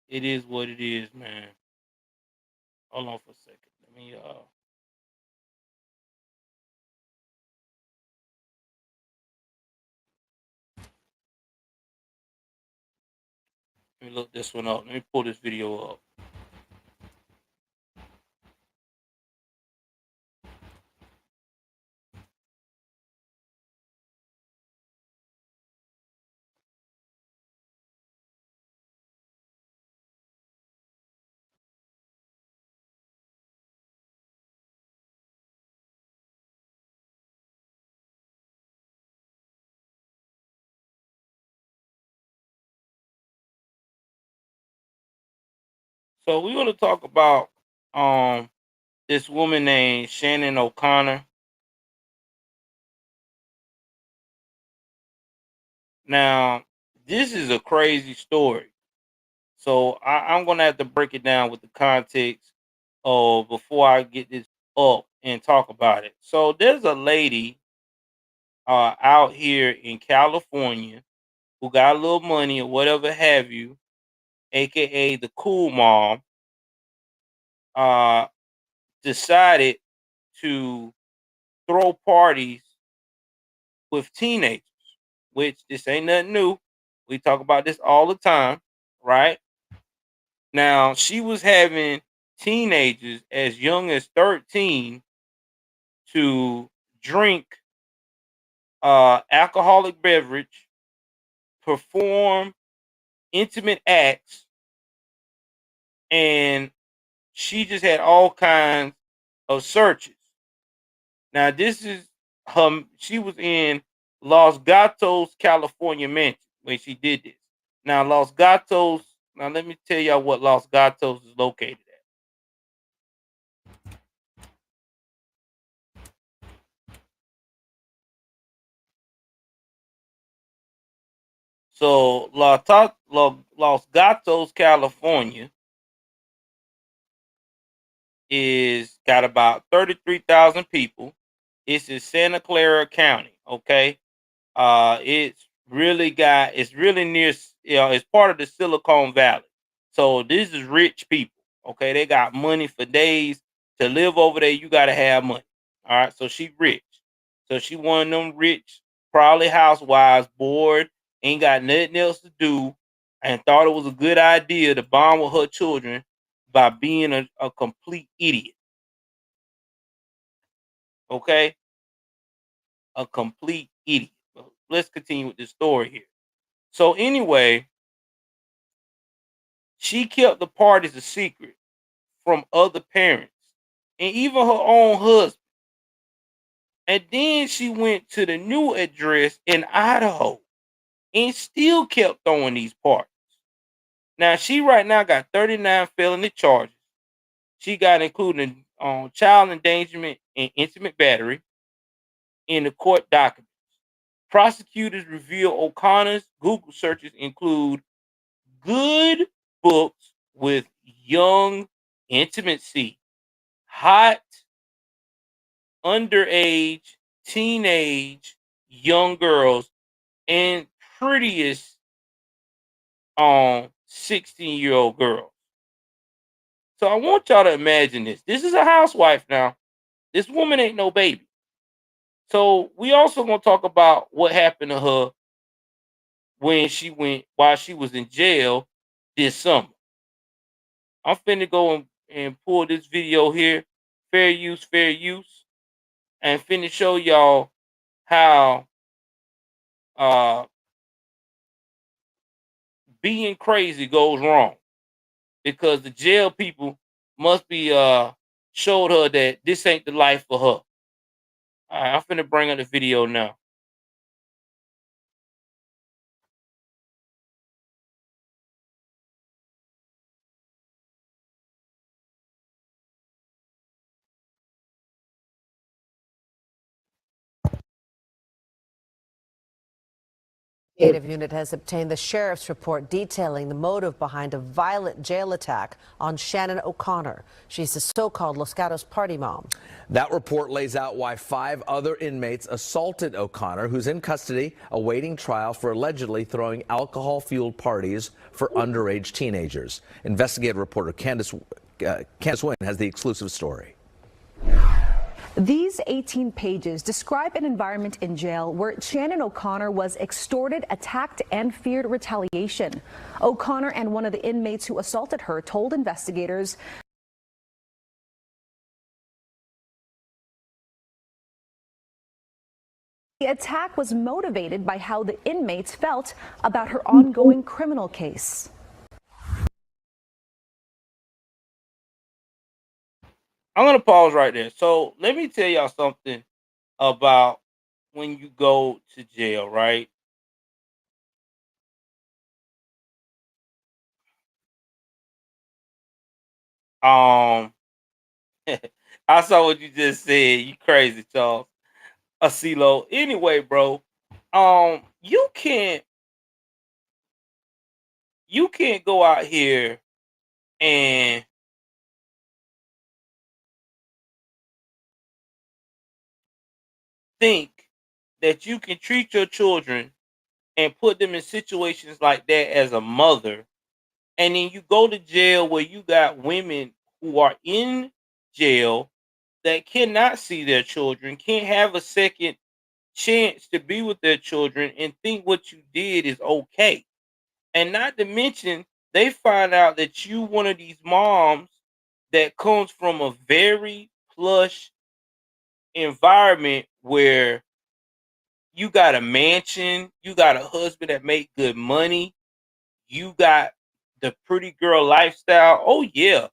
it is what it is, man. Hold on for a second. Let me look this one up. Let me pull this video up. So we're gonna talk about this woman named Shannon O'Connor. Now, this is a crazy story. So I'm gonna have to break it down with the context of before I get this up and talk about it. So there's a lady out here in California who got a little money or whatever have you, aka the cool mom, uh, decided to throw parties with teenagers, which this ain't nothing new. We talk about this all the time, right? Now, she was having teenagers as young as 13 to drink alcoholic beverage, perform intimate acts, and she just had all kinds of searches. Now, this is she was in Los Gatos, California mansion when she did this. Now, Los Gatos, now let me tell y'all what Los Gatos is located at. So, Los Gatos, California is got about 33,000 people. It's in Santa Clara County, okay? It's really near, it's part of the Silicon Valley. So this is rich people, okay? They got money for days. To live over there, you got to have money. All right, so she rich. So she one of them rich, probably housewives, bored, ain't got nothing else to do, and thought it was a good idea to bond with her children by being a complete idiot. Okay? A complete idiot. Let's continue with this story here. So anyway, she kept the parties a secret from other parents and even her own husband. And then she went to the new address in Idaho and still kept throwing these parties. Now she right now got 39 felony charges. She got including child endangerment and intimate battery in the court documents. Prosecutors reveal O'Connor's Google searches include good books with young intimacy, hot, underage, teenage, young girls, and prettiest 16-year-old girls. So I want y'all to imagine this. This is a housewife now. This woman ain't no baby. So we also gonna talk about what happened to her while she was in jail this summer. I'm finna go and pull this video here. Fair use, and finna show y'all how being crazy goes wrong. Because the jail people must be showed her that this ain't the life for her. All right, I'm finna bring up the video now. Investigative unit has obtained the sheriff's report detailing the motive behind a violent jail attack on Shannon O'Connor. She's the so-called Los Gatos party mom. That report lays out why 5 other inmates assaulted O'Connor, who's in custody awaiting trial for allegedly throwing alcohol-fueled parties for underage teenagers. Investigative reporter Candace Wynn has the exclusive story. These 18 pages describe an environment in jail where Shannon O'Connor was extorted, attacked, and feared retaliation. O'Connor and one of the inmates who assaulted her told investigators the attack was motivated by how the inmates felt about her ongoing criminal case. I'm gonna pause right there. So let me tell y'all something about when you go to jail, right? I saw what you just said. You crazy, Charles. Asilo. Anyway, bro, you can't go out here and think that you can treat your children and put them in situations like that as a mother, and then you go to jail where you got women who are in jail that cannot see their children, can't have a second chance to be with their children, and think what you did is okay. And not to mention, they find out that you one of these moms that comes from a very plush environment where you got a mansion, you got a husband that make good money, you got the pretty girl lifestyle. Oh yeah,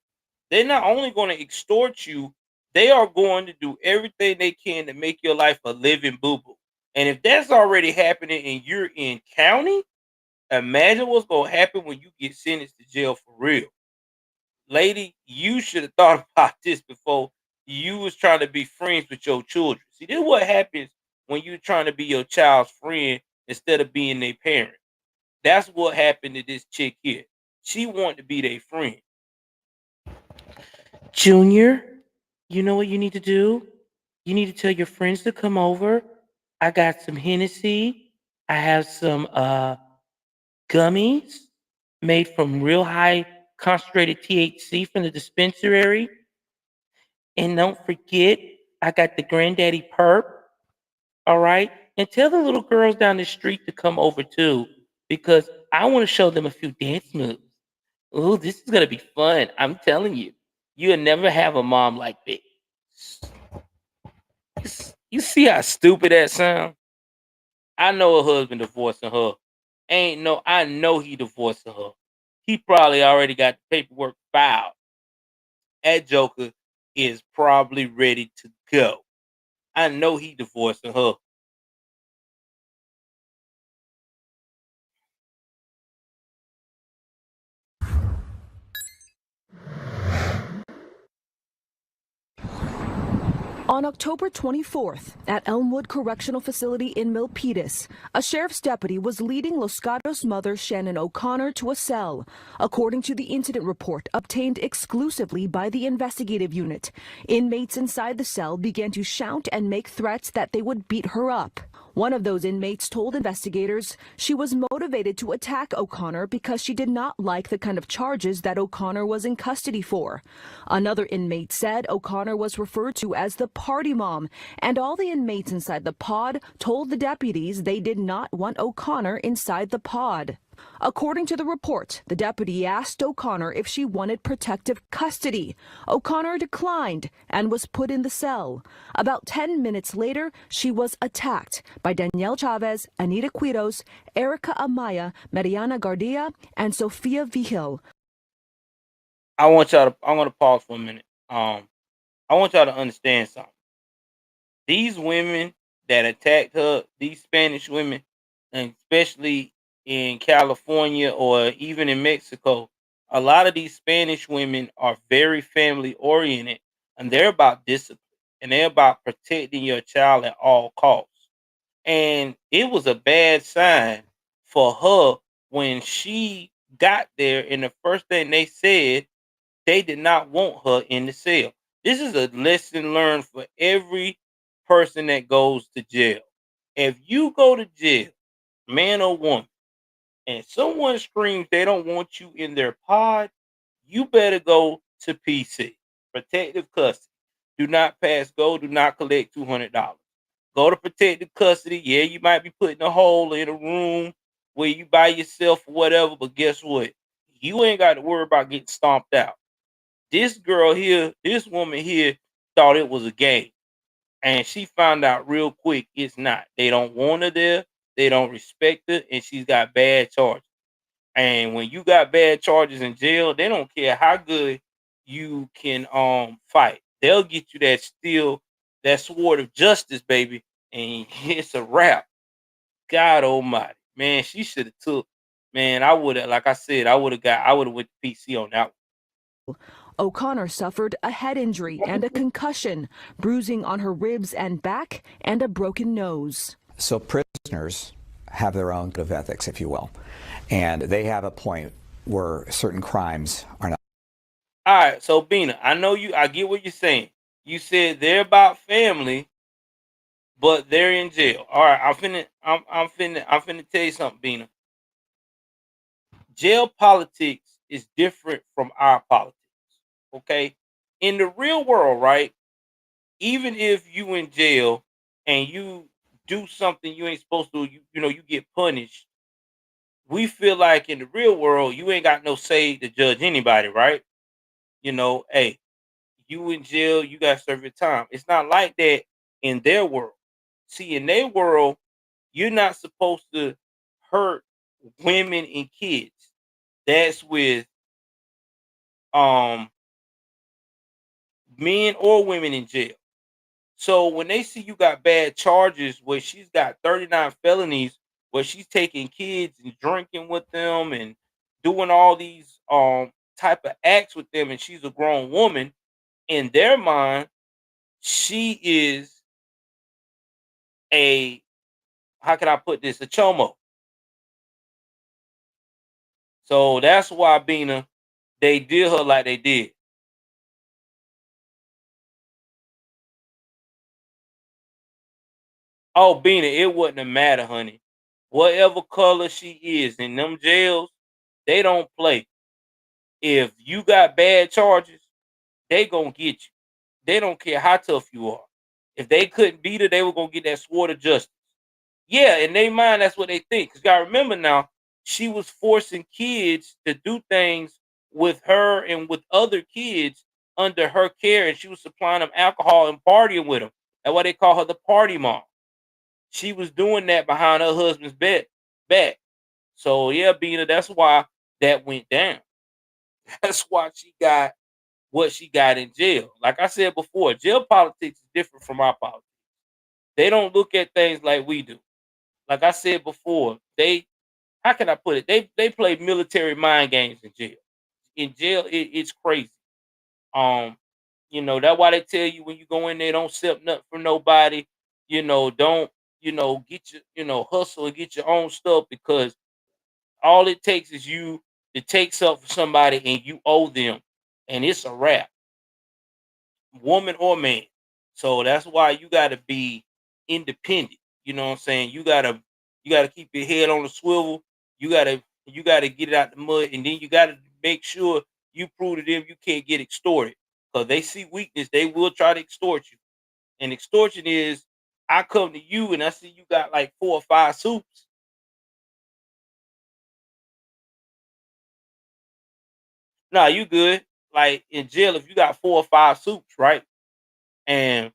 they're not only going to extort you, they are going to do everything they can to make your life a living boo-boo. And if that's already happening and you're in county, imagine what's going to happen when you get sentenced to jail for real. Lady, you should have thought about this before you was trying to be friends with your children. See, this is what happens when you're trying to be your child's friend instead of being their parent. That's what happened to this chick here. She wanted to be their friend. Junior, you know what you need to do? You need to tell your friends to come over. I got some Hennessy. I have some gummies made from real high concentrated THC from the dispensary. And don't forget, I got the granddaddy perp. All right. And tell the little girls down the street to come over too, because I want to show them a few dance moves. Ooh, this is going to be fun. I'm telling you, you'll never have a mom like this. You see how stupid that sounds? I know a husband divorcing her. I know he divorcing her. He probably already got the paperwork filed. That joker is probably ready to go. I know he divorcing her. On October 24th, at Elmwood Correctional Facility in Milpitas, a sheriff's deputy was leading Los Gatos' mother, Shannon O'Connor, to a cell. According to the incident report obtained exclusively by the investigative unit, inmates inside the cell began to shout and make threats that they would beat her up. One of those inmates told investigators she was motivated to attack O'Connor because she did not like the kind of charges that O'Connor was in custody for. Another inmate said O'Connor was referred to as the party mom, and all the inmates inside the pod told the deputies they did not want O'Connor inside the pod. According to the report, the deputy asked O'Connor if she wanted protective custody. O'Connor declined and was put in the cell. About 10 minutes later, she was attacked by Danielle Chavez, Anita Quiros, Erica Amaya, Mariana Gardia, and Sofia Vigil. I'm going to pause for a minute. I want y'all to understand something. These women that attacked her, these Spanish women, and especially in California or even in Mexico, a lot of these Spanish women are very family oriented, and they're about discipline, and they're about protecting your child at all costs. And it was a bad sign for her when she got there, and the first thing they said, they did not want her in the cell. This is a lesson learned for every person that goes to jail. If you go to jail, man or woman, and someone screams they don't want you in their pod, you better go to PC, protective custody. Do not pass go, do not collect $200. Go to protective custody. Yeah, you might be putting a hole in a room where you by yourself or whatever, but guess what? You ain't got to worry about getting stomped out. This girl here, this woman here thought it was a game. And she found out real quick it's not. They don't want her there. They don't respect her, and she's got bad charges. And when you got bad charges in jail, they don't care how good you can fight. They'll get you that sword of justice, baby, and it's a wrap. God almighty. Man, she should have took, man, I would have, like I said, I would have went to PC on that one. O'Connor suffered a head injury and a concussion, bruising on her ribs and back, and a broken nose. So prisoners have their own code of ethics, if you will, and they have a point where certain crimes are not. All right, so Bina, I get what you're saying. You said they're about family, but they're in jail. All right, I'm finna tell you something, Bina. Jail politics is different from our politics. Okay, in the real world, right? Even if you in jail and you do something you ain't supposed to, you get punished. We feel like in the real world, you ain't got no say to judge anybody, right? Hey, you in jail, you got to serve your time. It's not like that in their world. See, in their world, you're not supposed to hurt women and kids. That's with men or women in jail. So when they see you got bad charges where she's got 39 felonies, where she's taking kids and drinking with them and doing all these type of acts with them, and she's a grown woman, in their mind, she is how can I put this? A chomo. So that's why Bina, they did her like they did. Oh, Bina, it wouldn't have mattered, honey. Whatever color she is in them jails, they don't play. If you got bad charges, they gonna get you. They don't care how tough you are. If they couldn't beat her, they were gonna get that sword of justice. Yeah, in their mind, that's what they think. Because you gotta remember now, she was forcing kids to do things with her and with other kids under her care, and she was supplying them alcohol and partying with them. That's why they call her the party mom. She was doing that behind her husband's back. So yeah, Bina, that's why that went down. That's why she got what she got in jail. Like I said before, jail politics is different from our politics. They don't look at things like we do. Like I said before, how can I put it? They play military mind games in jail. In jail, it's crazy. That's why they tell you when you go in there, don't accept nothing from nobody. Don't, get your, hustle and get your own stuff, because all it takes is you to take something for somebody and you owe them. And it's a wrap, woman or man. So that's why you gotta be independent. You know what I'm saying? You gotta keep your head on the swivel. You gotta get it out the mud, and then you gotta make sure you prove to them you can't get extorted. Because they see weakness, they will try to extort you. And extortion is, I come to you and I see you got like 4 or 5 suits. Nah, you good. Like in jail, if you got 4 or 5 suits, right? And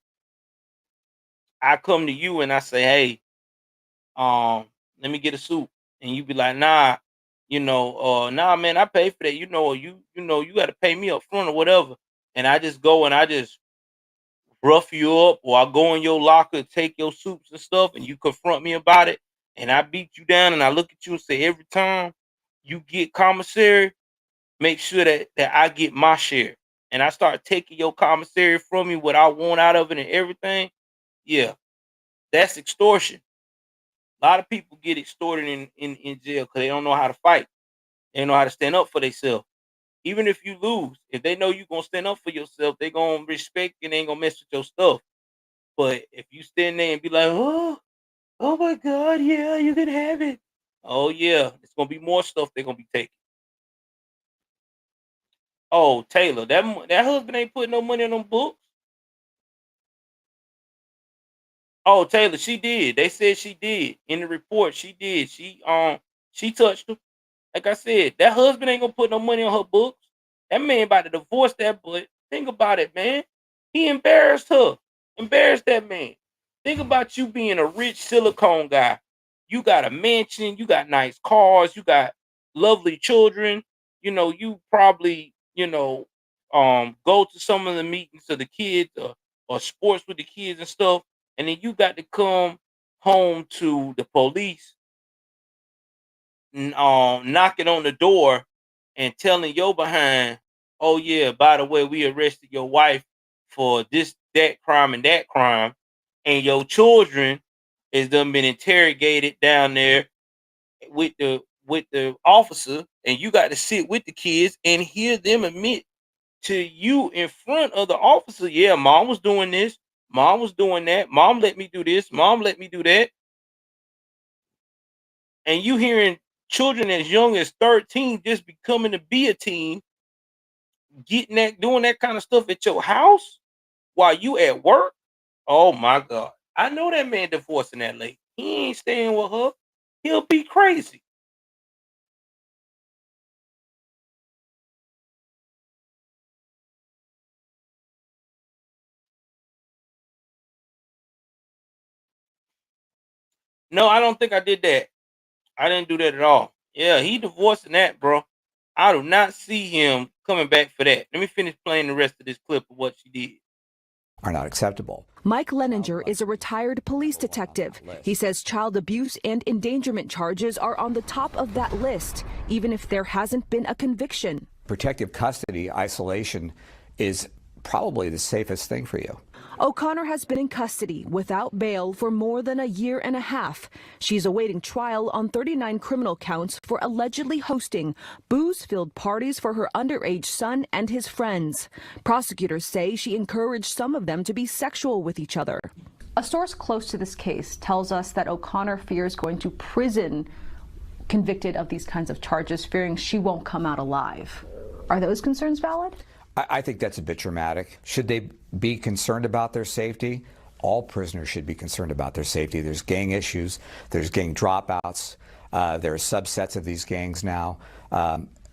I come to you and I say, hey, let me get a suit. And you be like, nah, nah, man, I pay for that. You got to pay me up front or whatever. And I just go and I just rough you up, or I go in your locker, take your suits and stuff, and you confront me about it, and I beat you down, and I look at you and say, every time you get commissary, make sure that I get my share. And I start taking your commissary from you, what I want out of it and everything. Yeah, that's extortion. A lot of people get extorted in jail because they don't know how to fight. They don't know how to stand up for themselves. Even if you lose, if they know you're going to stand up for yourself, they're going to respect you and they ain't going to mess with your stuff. But if you stand there and be like, oh my God, yeah, you can have it. Oh yeah, it's gonna be more stuff they're gonna be taking. Oh, Taylor, that husband ain't putting no money on them books. Oh, Taylor, she did. They said she did in the report. She did. She touched him. Like I said, that husband ain't gonna put no money on her books. That man about to divorce that boy. Think about it, man. He embarrassed her. Embarrassed that man. Think about you being a rich silicone guy. You got a mansion, you got nice cars, you got lovely children. You probably, go to some of the meetings of the kids, or sports with the kids and stuff. And then you got to come home to the police, knocking on the door and telling your behind, oh yeah, by the way, we arrested your wife for this, that crime, and that crime, and your children has done been interrogated down there with the officer, and you got to sit with the kids and hear them admit to you in front of the officer, yeah, mom was doing this, mom was doing that, mom let me do this, mom let me do that. And you hearing children as young as 13 just becoming to be a teen, doing that kind of stuff at your house while you at work. Oh my God. I know that man divorcing that lady. He ain't staying with her. He'll be crazy. No, I don't think I did that. I didn't do that at all. Yeah, he divorcing that, bro. I do not see him coming back for that. Let me finish playing the rest of this clip of what she did. Are not acceptable. Mike Leninger is a retired police detective. He says child abuse and endangerment charges are on the top of that list, even if there hasn't been a conviction. Protective custody isolation is probably the safest thing for you. O'Connor has been in custody without bail for more than a year and a half. She's awaiting trial on 39 criminal counts for allegedly hosting booze-filled parties for her underage son and his friends. Prosecutors say she encouraged some of them to be sexual with each other. A source close to this case tells us that O'Connor fears going to prison convicted of these kinds of charges, fearing she won't come out alive. Are those concerns valid? I think that's a bit dramatic. Should they be concerned about their safety? All prisoners should be concerned about their safety. There's gang issues. There's gang dropouts. There are subsets of these gangs now.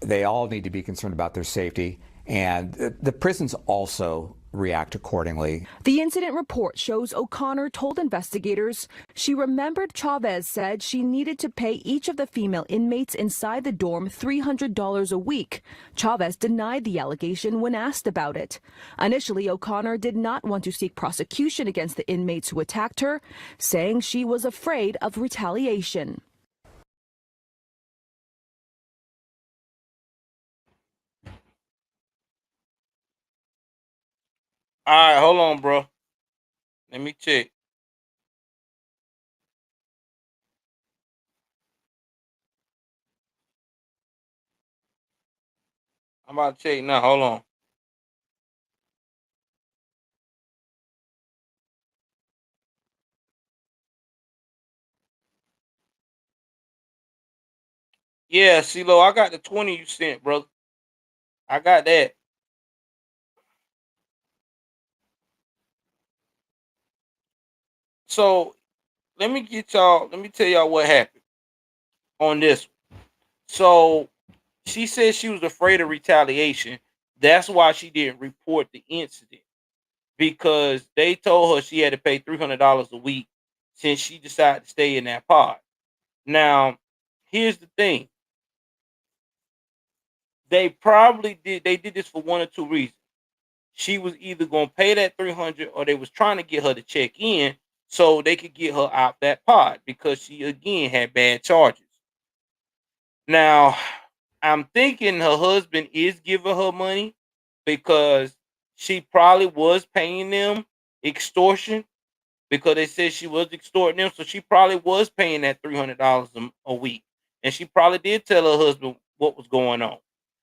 They all need to be concerned about their safety. And the prisons also react accordingly. The incident report shows O'Connor told investigators she remembered Chavez said she needed to pay each of the female inmates inside the dorm $300 a week. Chavez denied the allegation when asked about it. Initially, O'Connor did not want to seek prosecution against the inmates who attacked her, saying she was afraid of retaliation. All right, hold on, bro. Let me check. I'm about to check now. Hold on. Yeah, CeeLo, I got the 20 you sent, brother. I got that. So let me tell y'all what happened on this one. So she said she was afraid of retaliation. That's why she didn't report the incident, because they told her she had to pay $300 a week since she decided to stay in that pod. Now, here's the thing. They did this for one or two reasons. She was either going to pay that 300, or they was trying to get her to check in so they could get her out that pod, because she again had bad charges. Now, I'm thinking her husband is giving her money, because she probably was paying them extortion, because they said she was extorting them. So she probably was paying that $300 a week. And she probably did tell her husband what was going on.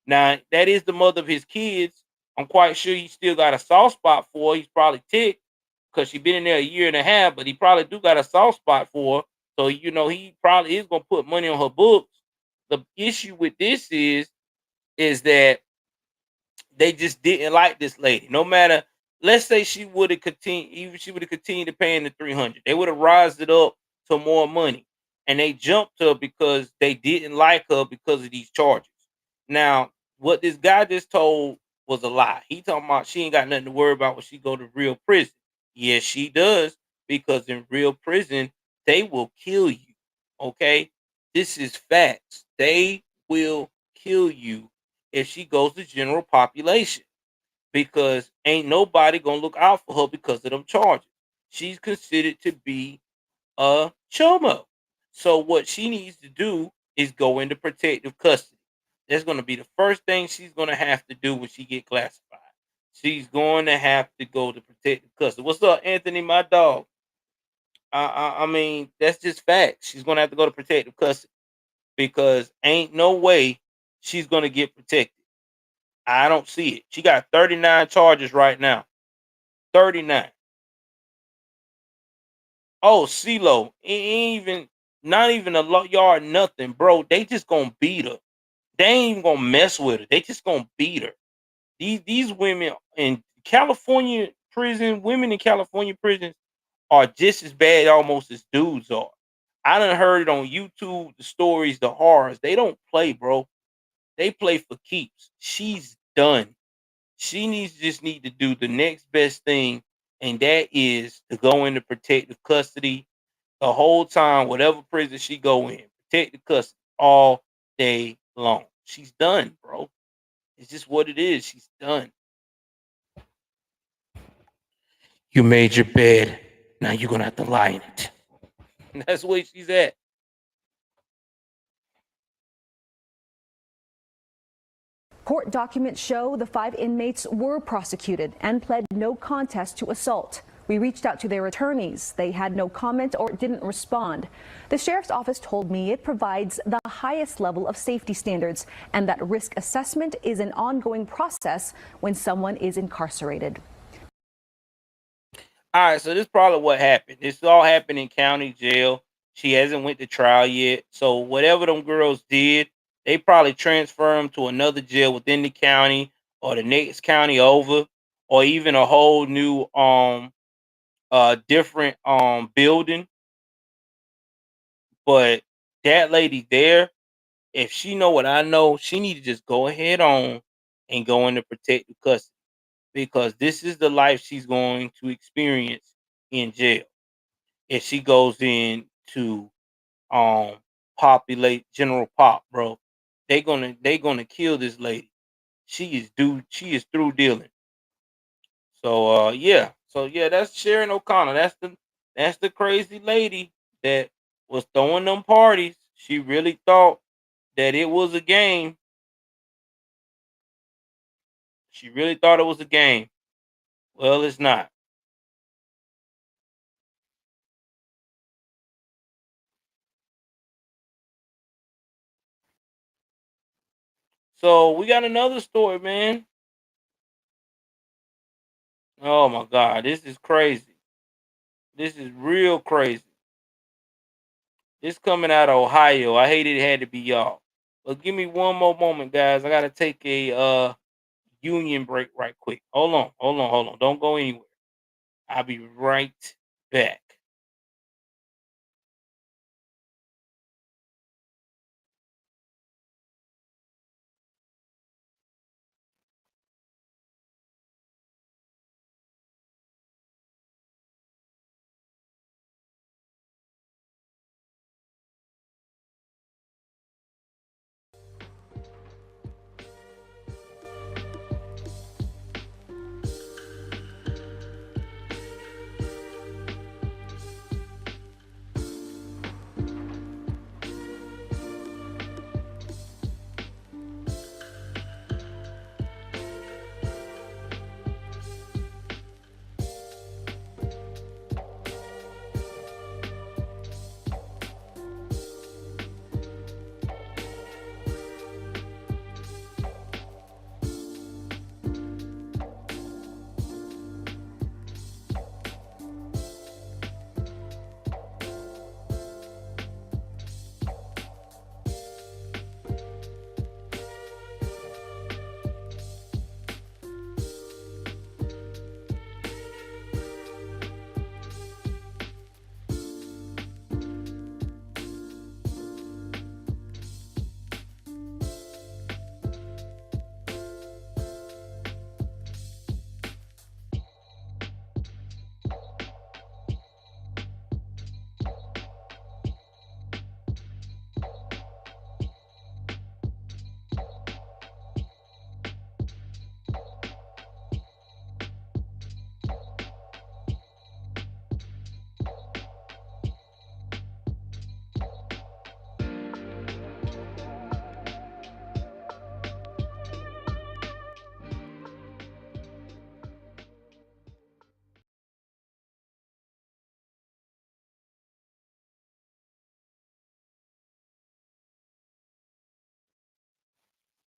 Now, that is the mother of his kids. I'm quite sure he still got a soft spot for her. He's probably ticked because she's been in there a year and a half, but he probably do got a soft spot for her. So, he probably is going to put money on her books. The issue with this is that they just didn't like this lady. No matter, let's say she would have continued, even she would have continued to paying the 300, they would have raised it up to more money, and they jumped her because they didn't like her because of these charges. Now, what this guy just told was a lie. He talking about she ain't got nothing to worry about when she go to real prison. Yes, she does, because in real prison they will kill you. Okay, this is facts. They will kill you if she goes to general population, because ain't nobody gonna look out for her because of them charges. She's considered to be a chomo. So what she needs to do is go into protective custody. That's gonna be the first thing she's gonna have to do when she get classified. She's going to have to go to protective custody. What's up, Anthony, my dog? I mean, that's just facts. She's gonna have to go to protective custody, because ain't no way she's gonna get protected. I don't see it. She got 39 charges right now. 39. Oh, CeeLo, ain't even, not even a yard, nothing, bro. They just gonna beat her. They ain't even gonna mess with her. They just gonna beat her. These women in California prison, women in California prisons are just as bad almost as dudes are. I done heard it on YouTube, the stories, the horrors. They don't play, bro. They play for keeps. She's done. She just need to do the next best thing, and that is to go into protective custody the whole time, whatever prison she go in, protective custody all day long. She's done, bro. It's just what it is. She's done. You made your bed. Now you're gonna have to lie in it. That's where she's at. Court documents show the 5 inmates were prosecuted and pled no contest to assault. We reached out to their attorneys. They had no comment or didn't respond. The sheriff's office told me it provides the highest level of safety standards and that risk assessment is an ongoing process when someone is incarcerated. All right, so this is probably what happened. This all happened in county jail. She hasn't went to trial yet. So whatever them girls did, they probably transfer them to another jail within the county, or the next county over, or even a whole new different building. But that lady there, if she know what I know, she need to just go ahead on and go into protective custody, because this is the life she's going to experience in jail if she goes in to um populate general pop, bro. They gonna kill this lady. She is through dealing. So yeah. So yeah, that's Sharon O'Connor. That's the crazy lady that was throwing them parties. She really thought that it was a game. She really thought it was a game. Well, it's not. So we got another story, man. Oh my God, this is crazy. This is real crazy. This coming out of Ohio. I hate it had to be y'all. But give me one more moment, guys. I gotta take a union break right quick. Hold on. Don't go anywhere. I'll be right back.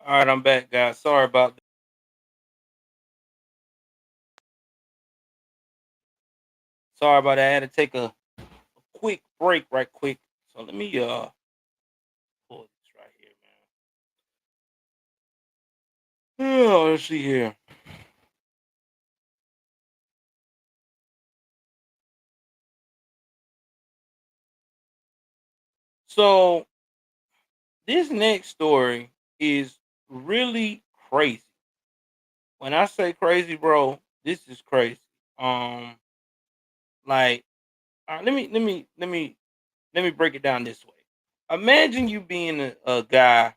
All right, I'm back, guys. Sorry about that. Sorry about that. I had to take a quick break right quick. So let me pull this right here, man. Oh, let's see here. So this next story is really crazy. When I say crazy, bro, this is crazy. Um, like, let me break it down this way. Imagine you being a guy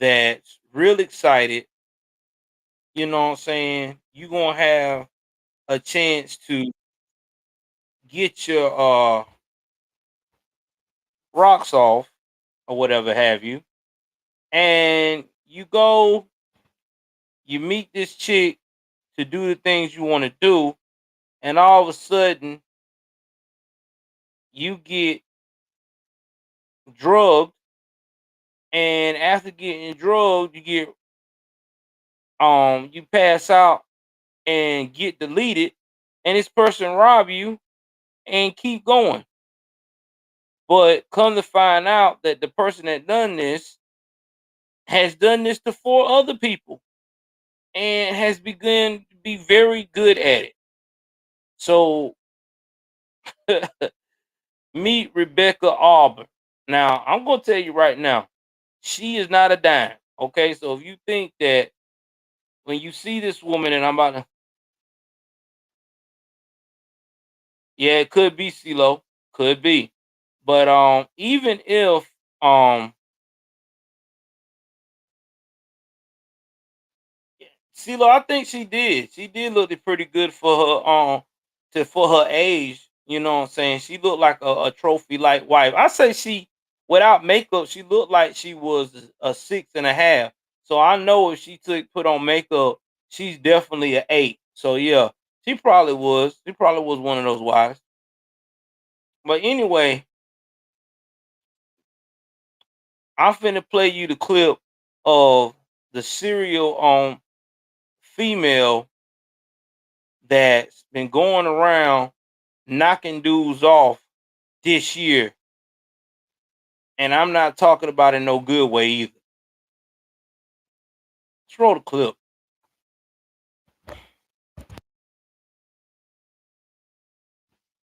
that's real excited. You know what I'm saying? You gonna have a chance to get your rocks off or whatever have you, and you go, you meet this chick to do the things you want to do, and all of a sudden you get drugged, and after getting drugged, you pass out and get deleted, and this person rob you and keep going. But come to find out that the person that done this has done this to 4 other people and has begun to be very good at it. So meet Rebecca Auburn. Now, I'm gonna tell you right now, she is not a dime. Okay, so if you think that when you see this woman, and I'm about to, yeah, it could be CeeLo, could be, but even if CeeLo, I think she did. She did look pretty good for her for her age. You know what I'm saying? She looked like a trophy like wife. I say she without makeup, she looked like she was a 6.5. So I know if she put on makeup, she's definitely an 8. So yeah. She probably was. She probably was one of those wives. But anyway, I'm finna play you the clip of the serial female that's been going around knocking dudes off this year. And I'm not talking about in no good way either. Let's roll the clip.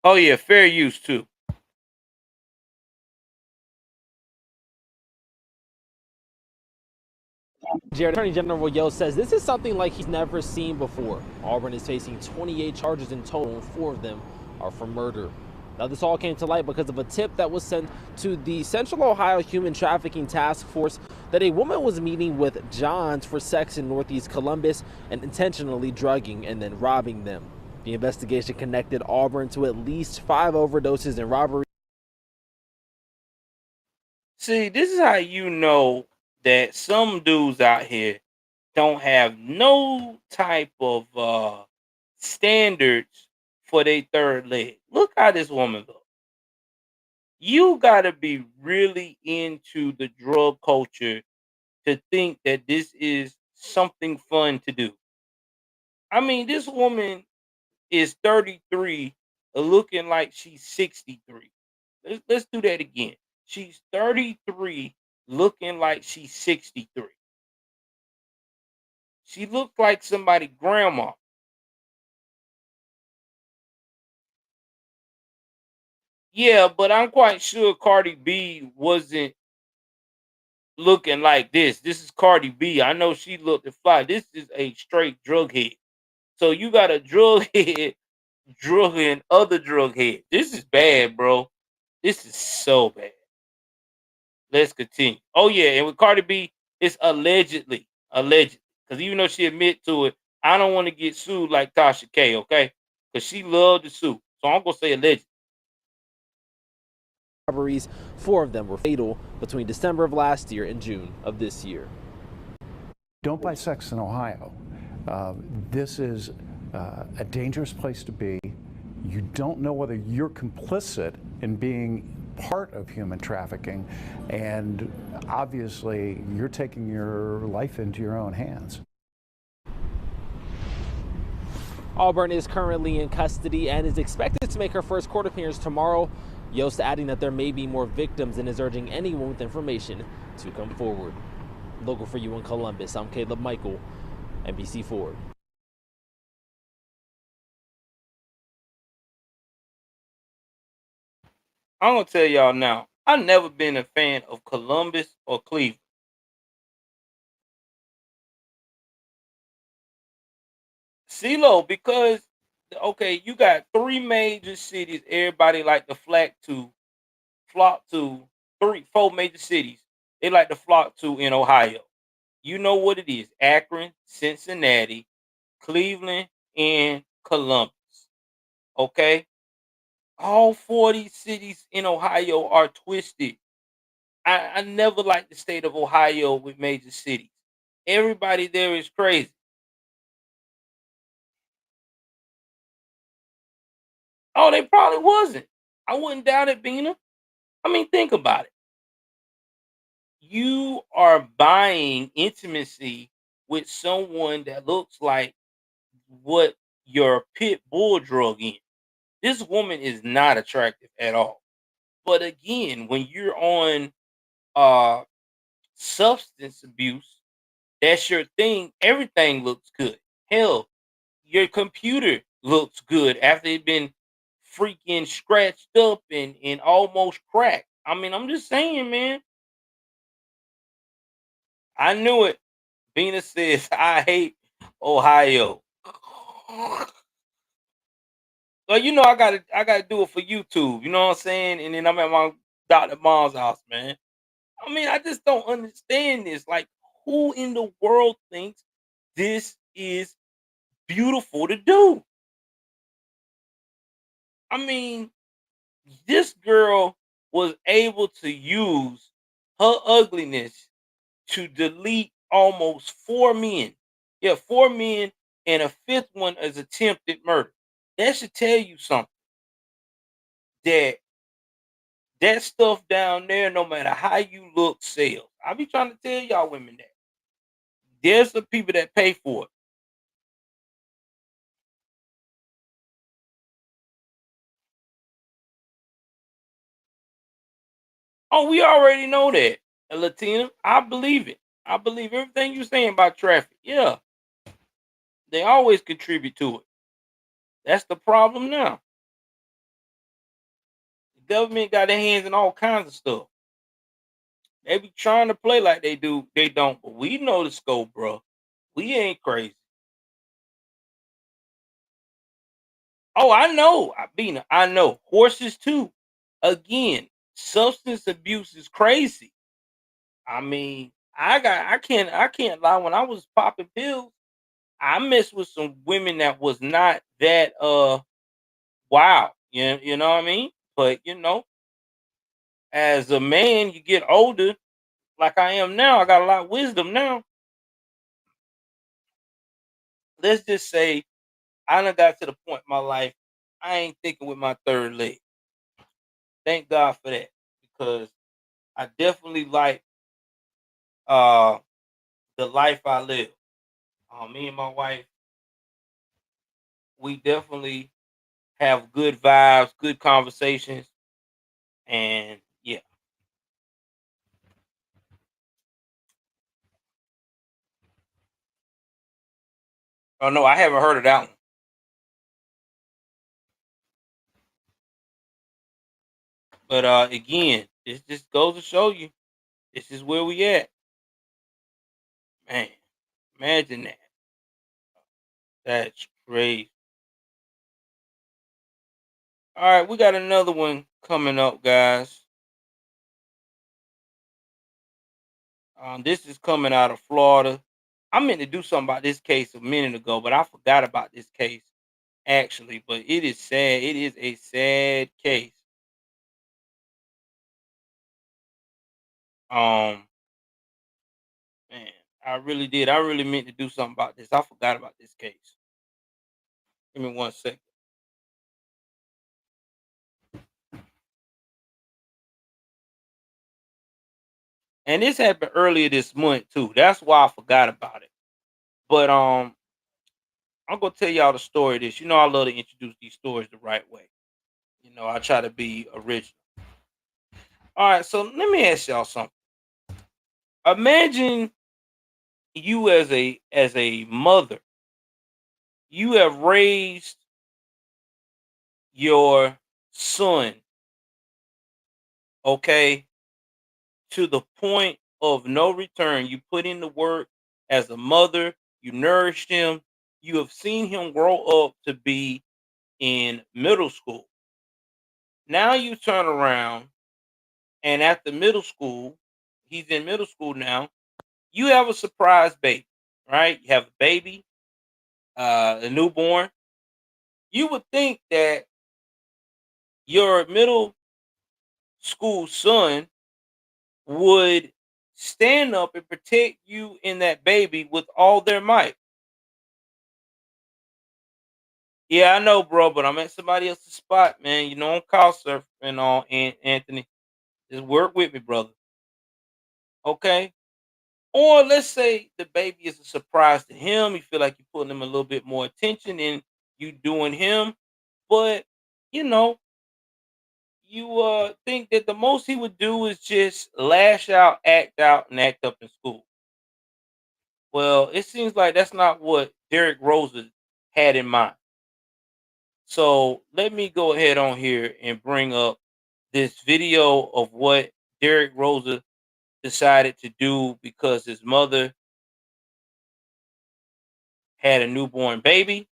Oh yeah, fair use too. Attorney General Yost says this is something like he's never seen before. Auburn is facing 28 charges in total, and 4 of them are for murder. Now, this all came to light because of a tip that was sent to the Central Ohio Human Trafficking Task Force that a woman was meeting with Johns for sex in Northeast Columbus and intentionally drugging and then robbing them. The investigation connected Auburn to at least 5 overdoses and robberies. See, this is how you know that some dudes out here don't have no type of standards for their third leg. Look how this woman looks. You gotta be really into the drug culture to think that this is something fun to do. I mean, this woman is 33, looking like she's 63. Let's do that again. She's 33, looking like she's 63. She looks like somebody's grandma. Yeah, but I'm quite sure Cardi B wasn't looking like this. This is Cardi B. I know she looked at fly. This is a straight drug head. So you got a drug head drugging other drug head. This is bad, bro. This is so bad. Let's continue. Oh yeah, and with Cardi B, it's allegedly, because even though she admit to it, I don't want to get sued like Tasha K. Okay, because she loved to sue, so I'm gonna say alleged. Robberies, 4 of them were fatal between December of last year and June of this year. Don't buy sex in Ohio. This is a dangerous place to be. You don't know whether you're complicit in being part of human trafficking, and obviously you're taking your life into your own hands. Auburn is currently in custody and is expected to make her first court appearance tomorrow. Yost adding that there may be more victims and is urging anyone with information to come forward. Local for you in Columbus, I'm Caleb Michael, NBC4. I'm gonna tell y'all now. I've never been a fan of Columbus or Cleveland. CeeLo, because okay, you got 3 major cities everybody like to flock to 4 major cities they like to flock to in Ohio. You know what it is: Akron, Cincinnati, Cleveland, and Columbus. Okay, all 40 cities in Ohio are twisted. I never liked the state of Ohio with major cities. Everybody there is crazy. Oh, they probably wasn't. I wouldn't doubt it, Bina. I mean, think about it. You are buying intimacy with someone that looks like what your pit bull drug in. This woman is not attractive at all. But again, when you're on substance abuse, that's your thing. Everything looks good. Hell, your computer looks good after it's been freaking scratched up and almost cracked. I mean, I'm just saying, man. I knew it. Venus says, I hate Ohio. Well, you know, I gotta do it for YouTube. You know what I'm saying? And then I'm at my Dr. Mom's house, man. I mean, I just don't understand this. Like, who in the world thinks this is beautiful to do? I mean, this girl was able to use her ugliness to delete almost 4 men. Yeah, 4 men and a fifth one is attempted murder. That should tell you something. That stuff down there, no matter how you look, sells. I be trying to tell y'all women that. There's the people that pay for it. Oh, we already know that, Latina. I believe it. I believe everything you're saying about traffic. Yeah, they always contribute to it. That's the problem now. The government got their hands in all kinds of stuff. They be trying to play like they do. They don't. But we know the scope, bro. We ain't crazy. Oh, I know, Bina. I know. Horses too. Again, substance abuse is crazy. I mean, I can't lie. When I was popping pills, I messed with some women that was not that wow. You know what I mean? But as a man, you get older, like I am now. I got a lot of wisdom now. Let's just say I done got to the point in my life I ain't thinking with my third leg. Thank God for that, because I definitely like uh the life I live. Me and my wife, we definitely have good vibes, good conversations, and yeah. Oh no, I haven't heard of that one. But again, this just goes to show you this is where we at. Man, imagine that. That's crazy. All right, we got another one coming up, guys. This is coming out of Florida. I meant to do something about this case a minute ago, but I forgot about this case actually. But it is sad. It is a sad case. Um, man, I really did. I really meant to do something about this. I forgot about this case. Give me 1 second. And this happened earlier this month too. That's why I forgot about it. But I'm gonna tell y'all the story of this. I love to introduce these stories the right way. I try to be original. All right, so let me ask y'all something. Imagine you as a mother, you have raised your son, okay, to the point of no return. You put in the work as a mother, you nourished him, you have seen him grow up to be in middle school. Now you turn around and at the middle school, he's in middle school now, you have a surprise baby, right? You have a baby, a newborn. You would think that your middle school son would stand up and protect you and that baby with all their might. Yeah, I know, bro, but I'm at somebody else's spot, man. I'm call surfing and all, Anthony. Just work with me, brother. Okay? Or let's say the baby is a surprise to him. You feel like you're putting him a little bit more attention than you doing him. But, you know, you think that the most he would do is just lash out, and act up in school. Well, it seems like that's not what Derek Rosa had in mind. So let me go ahead on here and bring up this video of what Derek Rosa decided to do because his mother had a newborn baby.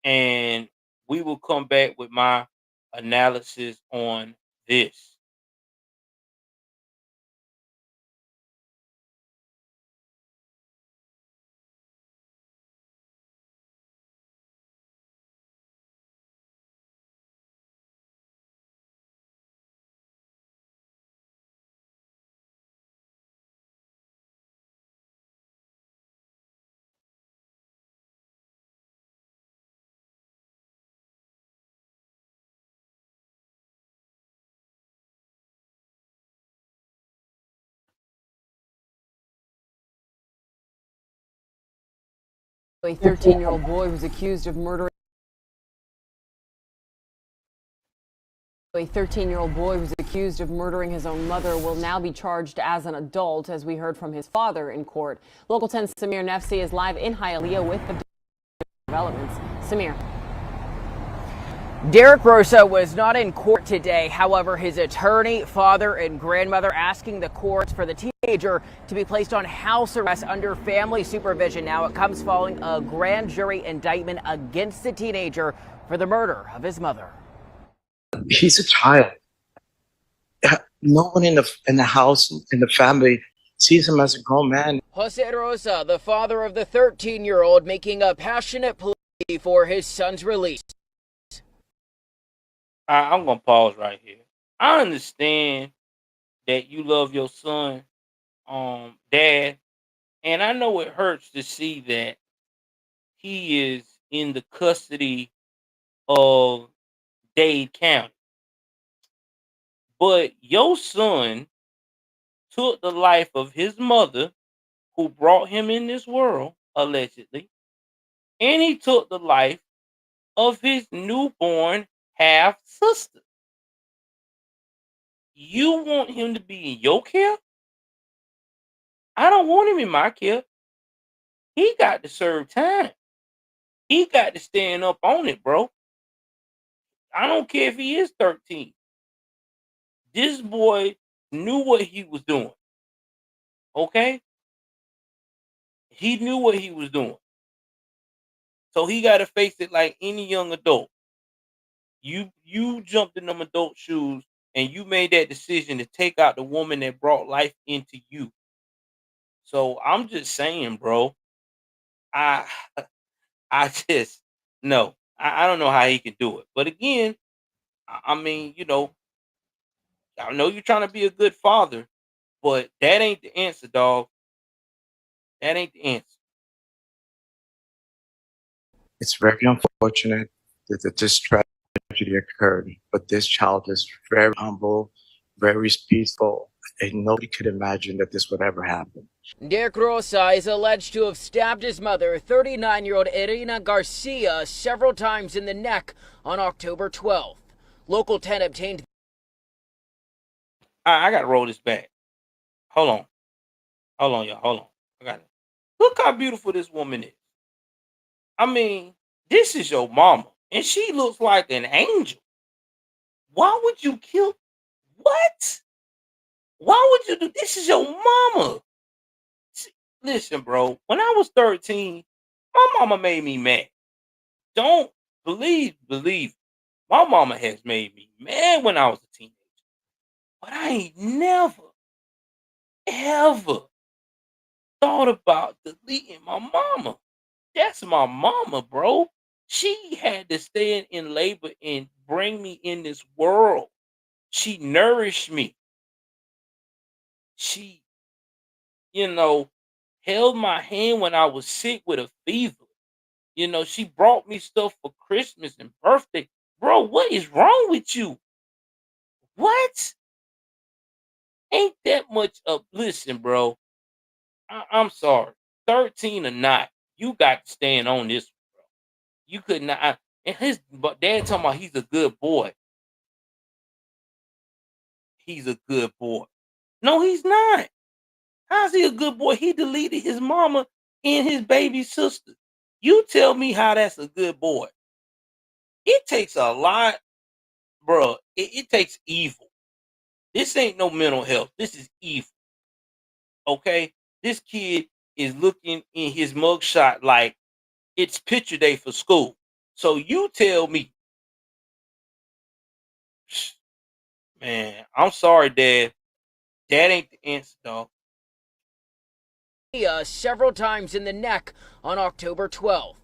And we will come back with my analysis on this. A 13-year-old boy who's accused of murdering his own mother will now be charged as an adult, as we heard from his father in court. Local 10's Samir Nefsi is live in Hialeah with the developments. Samir. Derek Rosa was not in court today. However, his attorney, father, and grandmother asking the courts for the teenager to be placed on house arrest under family supervision. Now it comes following a grand jury indictment against the teenager for the murder of his mother. He's a child. No one in the house, in the family, sees him as a grown man. Jose Rosa, the father of the 13-year-old, making a passionate plea for his son's release. I'm going to pause right here. I understand that you love your son, Dad, and I know it hurts to see that he is in the custody of Dade County. But your son took the life of his mother, who brought him in this world, allegedly, and he took the life of his newborn half-sister. You want him to be in your care? I don't want him in my care. He got to serve time. He got to stand up on it, bro. I don't care if he is 13. This boy knew what he was doing. Okay? He knew what he was doing. So he got to face it like any young adult. You jumped in them adult shoes and you made that decision to take out the woman that brought life into you. So I'm just saying, bro, I just, no, I don't know how he can do it. But again, I mean, I know you're trying to be a good father, but that ain't the answer, dog. That ain't the answer. It's very unfortunate that this tragedy occurred, but this child is very humble, very peaceful, and nobody could imagine that this would ever happen. Derek Rosa is alleged to have stabbed his mother, 39-year-old Irina Garcia, several times in the neck on October 12th. Local 10 obtained... I got to roll this back. Hold on, y'all. Hold on. I got it. Look how beautiful this woman is. I mean, this is your mama, and she looks like an angel. Why would you kill? What? Why would you do? This is your mama. Listen, bro. When I was 13, my mama made me mad. Don't believe. My mama has made me mad when I was a teenager. But I ain't never, ever thought about deleting my mama. That's my mama, bro. She had to stand in labor and bring me in this world. She nourished me. She, held my hand when I was sick with a fever. She brought me stuff for Christmas and birthday. Bro, what is wrong with you? What? Ain't that much of... Listen, bro. I'm sorry. 13 or not, you got to stand on this, bro. You could not... And his dad talking about he's a good boy. He's a good boy. No, he's not. How's he a good boy? He deleted his mama and his baby sister. You tell me how that's a good boy. It takes a lot, bro. It takes evil. This ain't no mental health. This is evil. Okay? This kid is looking in his mugshot like it's picture day for school. So you tell me. Man, I'm sorry, Dad. That ain't the answer, dog. Several times in the neck on October 12th.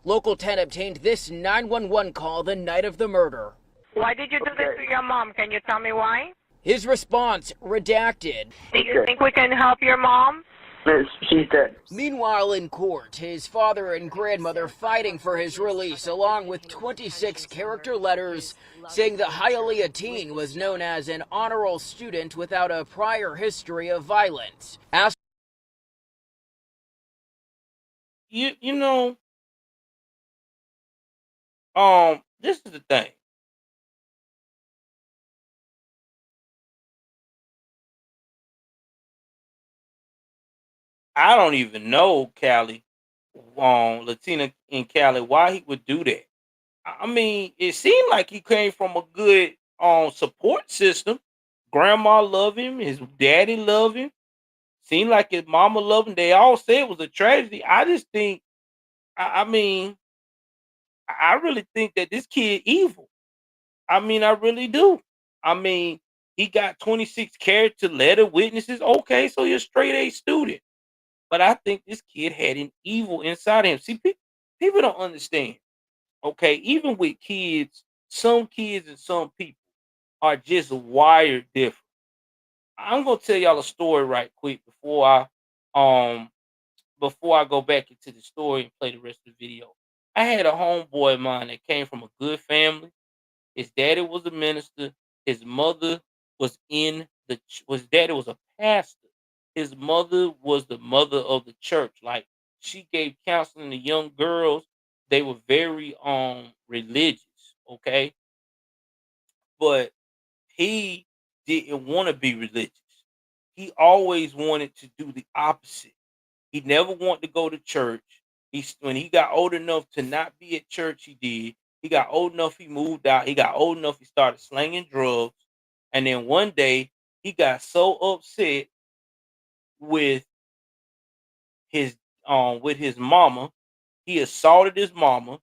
Local 10 obtained this 911 call the night of the murder. Why did you do this to your mom? Can you tell me why? His response, redacted. Do you think we can help your mom? She's dead. Meanwhile, in court, his father and grandmother fighting for his release, along with 26 character letters saying the Hialeah teen was known as an honor roll student without a prior history of violence. This is the thing. I don't even know Cali, Latina in Cali, why he would do that. I mean, it seemed like he came from a good support system. Grandma loved him, his daddy loved him. Seemed like his mama loved him. They all said it was a tragedy. I just think, I mean, I really think that this kid evil. I mean, I really do. I mean, he got 26 character letter witnesses. Okay, so you're a straight A student. But I think this kid had an evil inside him. See, people don't understand. Okay, even with kids, some kids and some people are just wired different. I'm gonna tell y'all a story right quick before I go back into the story and play the rest of the video. I had a homeboy of mine that came from a good family. His daddy was a minister. His mother was his daddy was a pastor. His mother was the mother of the church. Like, she gave counseling to young girls. They were very religious, okay? But he didn't want to be religious. He always wanted to do the opposite. He never wanted to go to church. When he got old enough to not be at church, he did. He got old enough, he moved out. He got old enough, he started slinging drugs. And then one day, he got so upset with his mama, he assaulted his mama.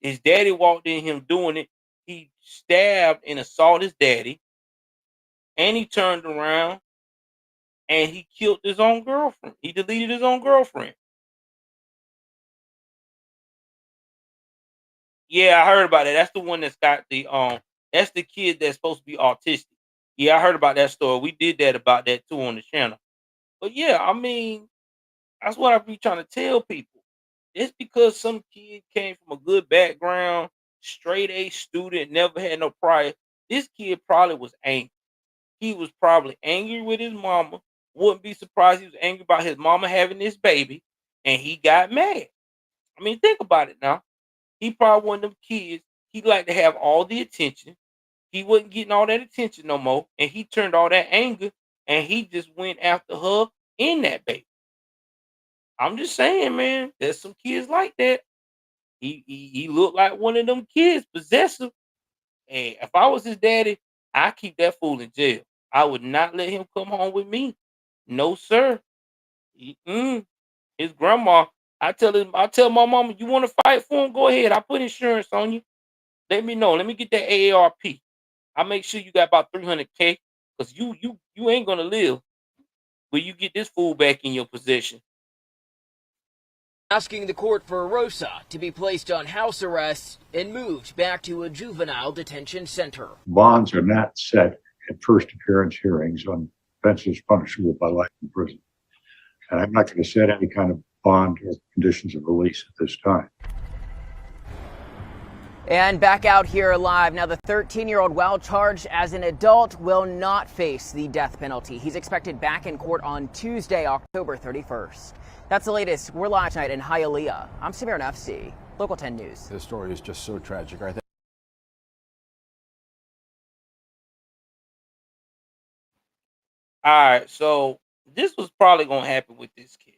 His daddy walked in him doing it. He stabbed and assaulted his daddy, and he turned around and he killed his own girlfriend. He deleted his own girlfriend. Yeah, I heard about that. That's the one that's got that's the kid that's supposed to be autistic. Yeah, I heard about that story. We did that about that too on the channel. But yeah, I mean, that's what I be trying to tell people. It's because some kid came from a good background, straight A student, never had no prior. This kid probably was angry. He was probably angry with his mama. Wouldn't be surprised he was angry about his mama having this baby, and he got mad. I mean, think about it now. He probably one of them kids. He like to have all the attention. He wasn't getting all that attention no more, and he turned all that anger, and he just went after her in that baby. I'm just saying, man. There's some kids like that. He looked like one of them kids, possessive. And if I was his daddy, I keep that fool in jail. I would not let him come home with me. No, sir. Mm-mm. His grandma. I tell my mama, you want to fight for him? Go ahead. I put insurance on you. Let me know. Let me get that AARP. I make sure you got about 300K, because you ain't gonna live when you get this fool back in your possession. Asking the court for Rosa to be placed on house arrest and moved back to a juvenile detention center. Bonds are not set at first appearance hearings on offenses punishable by life in prison. And I'm not going to set any kind of bond or conditions of release at this time. And back out here live now, the 13-year-old, while charged as an adult, will not face the death penalty. He's expected back in court on Tuesday, October 31st. That's the latest. We're live tonight in Hialeah. I'm Samir Nafsi, Local 10 News. This story is just so tragic. All right, so this was probably gonna happen with this kid.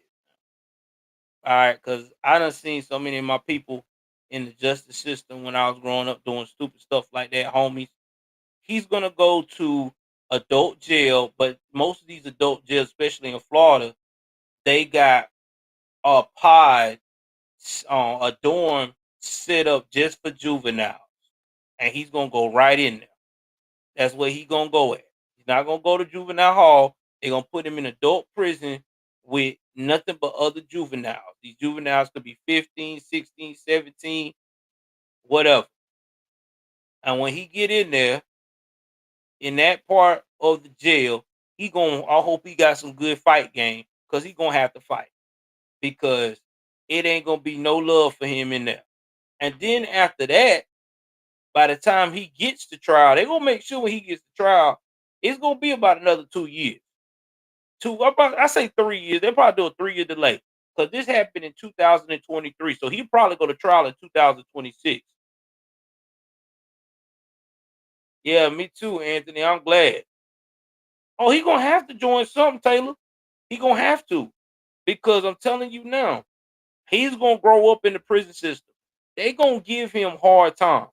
All right, because I done seen so many of my people in the justice system when I was growing up doing stupid stuff like that, homies. He's gonna go to adult jail, but most of these adult jails, especially in Florida, they got a pod, a dorm set up just for juveniles, and he's gonna go right in there. That's where he's gonna go at. He's not gonna go to juvenile hall. They're gonna put him in adult prison with nothing but other juveniles. These juveniles could be 15, 16, 17, whatever. And when he get in there, in that part of the jail, I hope he got some good fight game, because he gonna have to fight, because it ain't gonna be no love for him in there. And then after that, by the time he gets to trial, they're gonna make sure when he gets to trial, it's gonna be about another 2 years. I say 3 years. They'll probably do a 3-year delay, because this happened in 2023. So he'll probably go to trial in 2026. Yeah, me too, Anthony. I'm glad. Oh, he gonna have to join something, Taylor. He gonna have to, because I'm telling you now, he's gonna grow up in the prison system. They gonna give him hard time.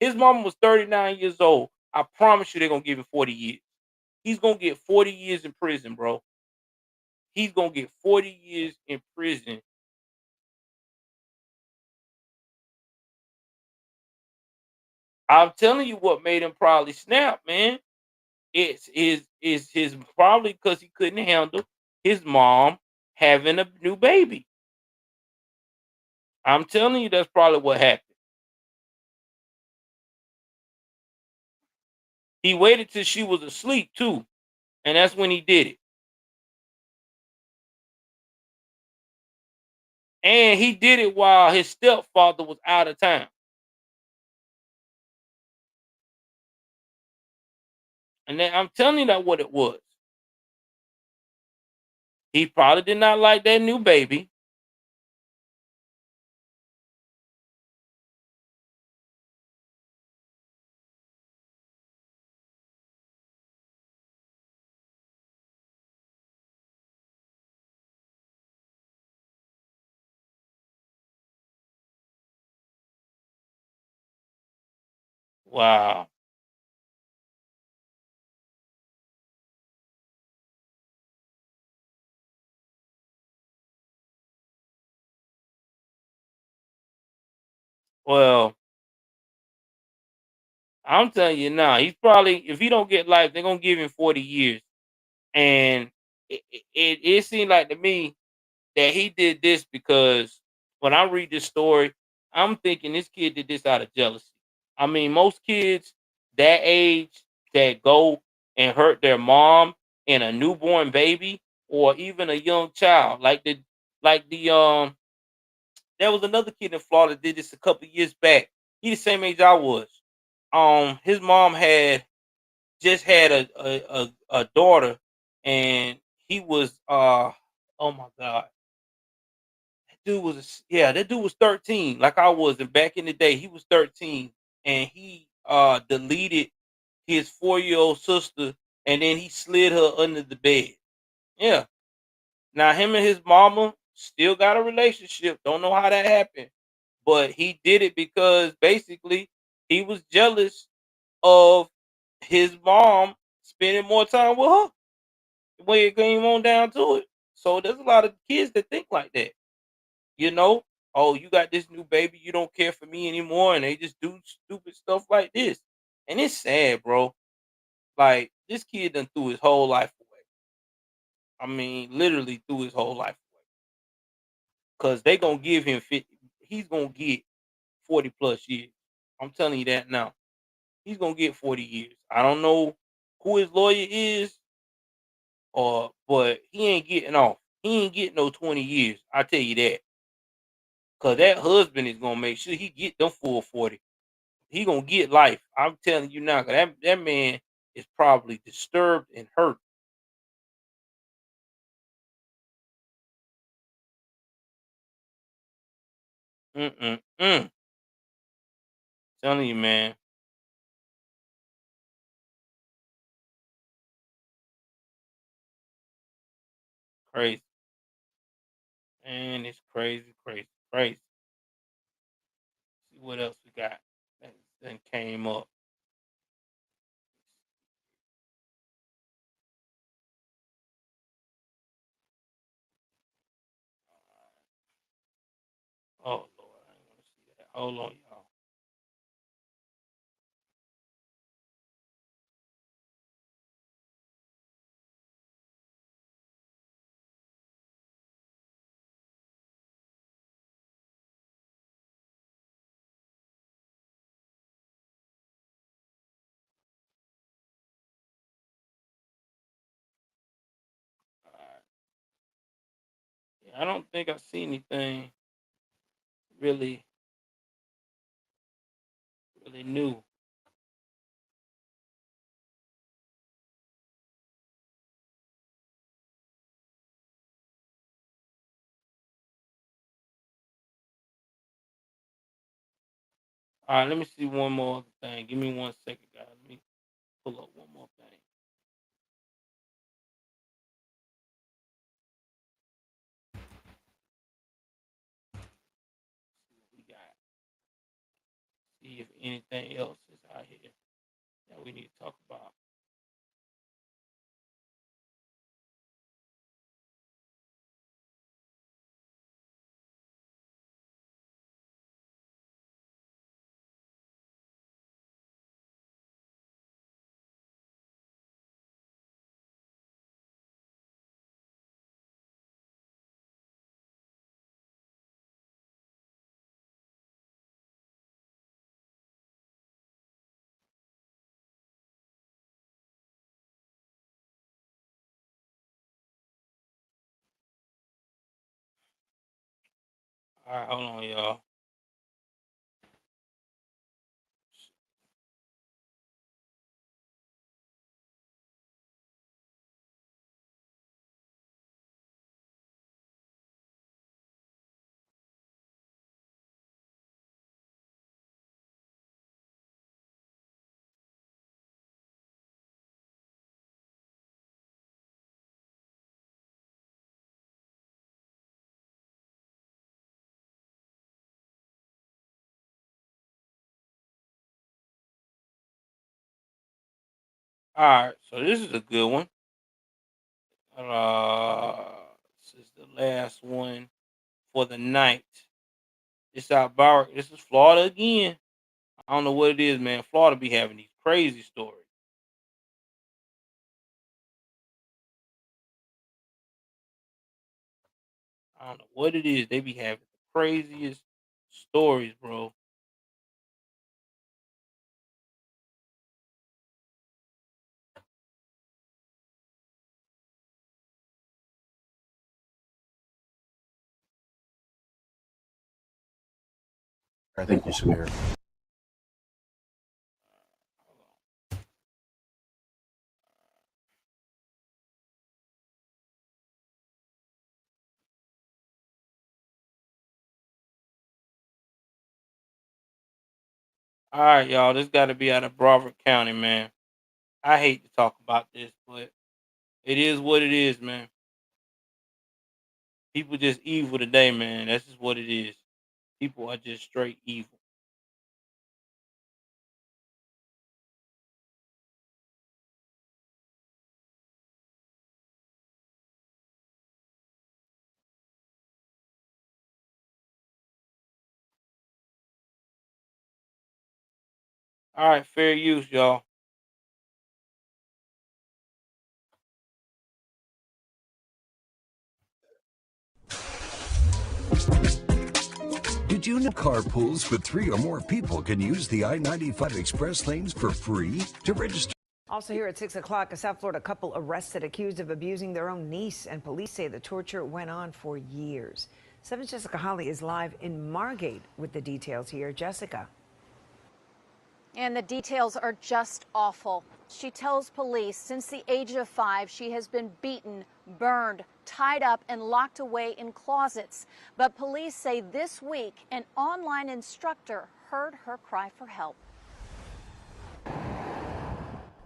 His mama was 39 years old. I promise you, they're gonna give him 40 years. He's gonna get 40 years in prison, bro. He's gonna get 40 years in prison. I'm telling you what made him probably snap, man. It's his probably because he couldn't handle his mom having a new baby. I'm telling you, that's probably what happened. He waited till she was asleep too, and that's when he did it. And he did it while his stepfather was out of town. And then I'm telling you that what it was. He probably did not like that new baby. Wow. Well, I'm telling you now, he's probably, if he don't get life, they're gonna give him 40 years. And it seemed like to me that he did this because when I read this story, I'm thinking this kid did this out of jealousy. I mean, most kids that age that go and hurt their mom and a newborn baby or even a young child, like the there was another kid in Florida did this a couple years back. He the same age I was. His mom had just had a daughter, and he was oh my god, that dude was 13, like I was, and back in the day, he was 13, and he deleted his 4-year-old sister, and then he slid her under the bed. Yeah. Now him and his mama still got a relationship. Don't know how that happened, but he did it because basically he was jealous of his mom spending more time with her. The way it came on down to it. So there's a lot of kids that think like that. You know, oh, you got this new baby, you don't care for me anymore, and they just do stupid stuff like this. And it's sad, bro. Like this kid done threw his whole life away. I mean, literally threw his whole life away. Cause they gonna give him 50. He's gonna get 40 plus years. I'm telling you that now. He's gonna get 40 years. I don't know who his lawyer is, or but he ain't getting off. He ain't getting no 20 years. I tell you that. Cause that husband is gonna make sure he get them full 40. He gonna get life. I'm telling you now, 'cause that man is probably disturbed and hurt. Mm. Telling you, man, crazy. Man, it's crazy, crazy, crazy. See what else we got that then came up. Oh Lord, I ain't want to see that. Hold on, y'all. Yeah, I don't think I see anything really, really new. All right, let me see one more thing. Give me 1 second, guys. pull up one more thing. We got. See if anything else is out here that we need to talk about. All right, hold on, y'all. All right, so this is a good one. This is the last one for the night. It's out Broward. This is Florida again. I don't know what it is, man. Florida be having these crazy stories. I don't know what it is. They be having the craziest stories, bro. Thank you, Samir. All right, y'all. This got to be out of Broward County, man. I hate to talk about this, but it is what it is, man. People just evil today, man. That's just what it is. People are just straight evil. All right, fair use, y'all. Did you know carpools with 3 or more people can use the I-95 express lanes for free? To register. Also here at 6 o'clock, a South Florida couple arrested accused of abusing their own niece, and police say the torture went on for years. 7's Jessica Holly is live in Margate with the details here. Jessica. And the details are just awful. She tells police since the age of 5, she has been beaten, burned, tied up, and locked away in closets. But police say this week, an online instructor heard her cry for help.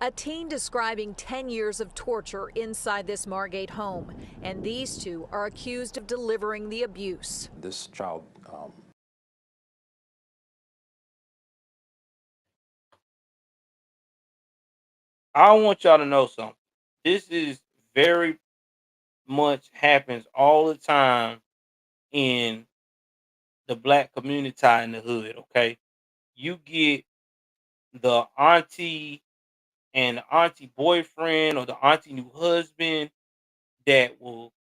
A teen describing 10 years of torture inside this Margate home, and these two are accused of delivering the abuse. This child I want y'all to know something. This is very much happens all the time in the black community in the hood, okay? You get the auntie and the auntie boyfriend or the auntie new husband that will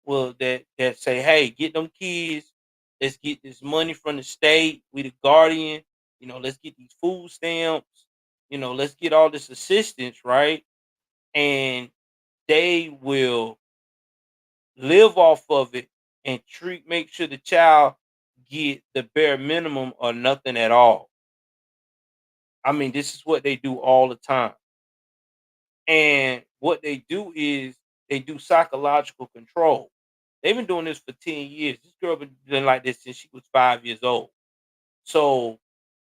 that say, hey, get them kids, let's get this money from the state, we the guardian, let's get these food stamps, let's get all this assistance, right? And they will live off of it and make sure the child get the bare minimum or nothing at all. I mean, this is what they do all the time. And what they do is they do psychological control. They've been doing this for 10 years. This girl been doing like this since she was 5 years old. So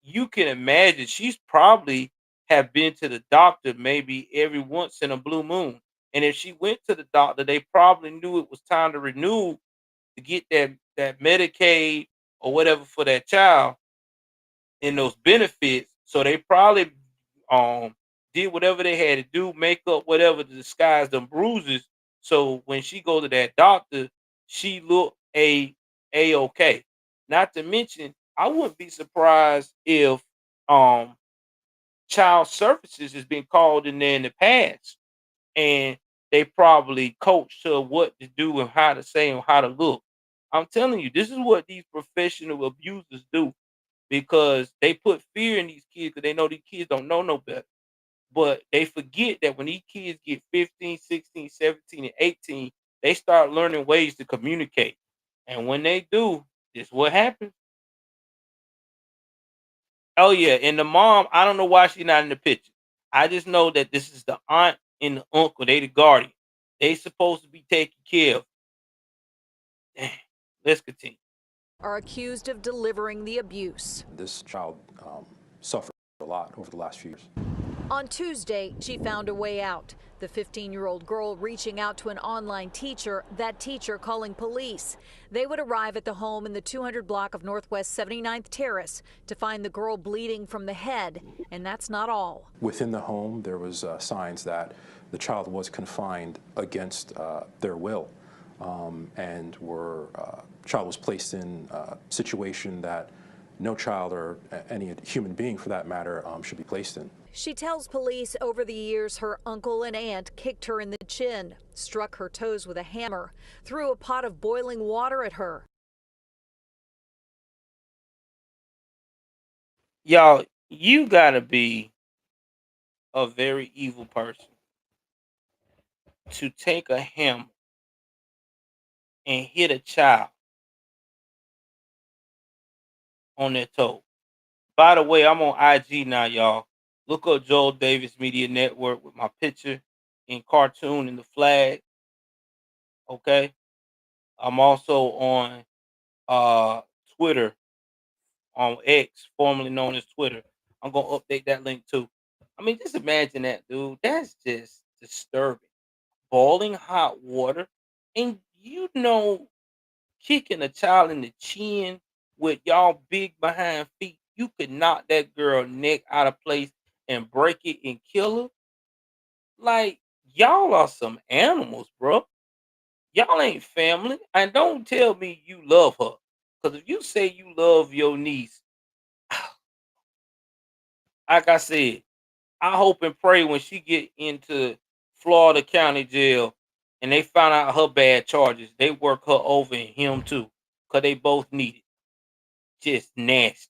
you can imagine she's probably have been to the doctor maybe every once in a blue moon. And if she went to the doctor, they probably knew it was time to renew to get that Medicaid or whatever for that child and those benefits. So they probably did whatever they had to do, make up whatever to disguise them bruises. So when she go to that doctor, she look okay. Not to mention, I wouldn't be surprised if child services has been called in there in the past, and they probably coached her what to do and how to say and how to look. I'm telling you, this is what these professional abusers do because they put fear in these kids because they know these kids don't know no better. But they forget that when these kids get 15, 16, 17, and 18, they start learning ways to communicate. And when they do, this is what happens. Oh yeah, and the mom, I don't know why she's not in the picture. I just know that this is the aunt and the uncle. They the guardian. They supposed to be taking care of. Damn. Let's continue. Are accused of delivering the abuse. This child suffered a lot over the last few years. On Tuesday, she found a way out. The 15-year-old girl reaching out to an online teacher, that teacher calling police. They would arrive at the home in the 200 block of Northwest 79th Terrace to find the girl bleeding from the head. And that's not all. Within the home, there was signs that the child was confined against their will, and child was placed in a situation that no child or any human being, for that matter, should be placed in. She tells police over the years her uncle and aunt kicked her in the chin, struck her toes with a hammer, threw a pot of boiling water at her. Y'all, you gotta be a very evil person to take a hammer and hit a child on their toe. By the way, I'm on IG now, y'all. Look up Joel Davis Media Network with my picture in cartoon and the flag. Okay. I'm also on Twitter, on X, formerly known as Twitter. I'm gonna update that link too. I mean, just imagine that, dude. That's just disturbing. Boiling hot water, and kicking a child in the chin with y'all big behind feet, you could knock that girl neck out of place and break it and kill her. Like, y'all are some animals, bro. Y'all ain't family. And don't tell me you love her. Because if you say you love your niece, like I said, I hope and pray when she get into Florida County Jail and they find out her bad charges, they work her over and him too. Because they both need it. Just nasty.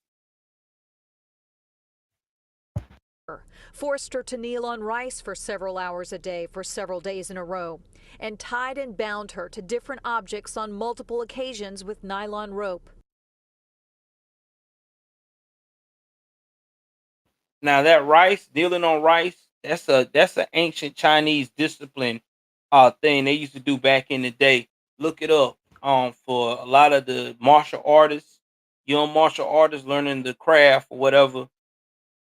Forced her to kneel on rice for several hours a day for several days in a row, and tied and bound her to different objects on multiple occasions with nylon rope. Now that rice, kneeling on rice, that's an ancient Chinese discipline thing they used to do back in the day. Look it up. For a lot of the martial artists, young martial artists learning the craft or whatever,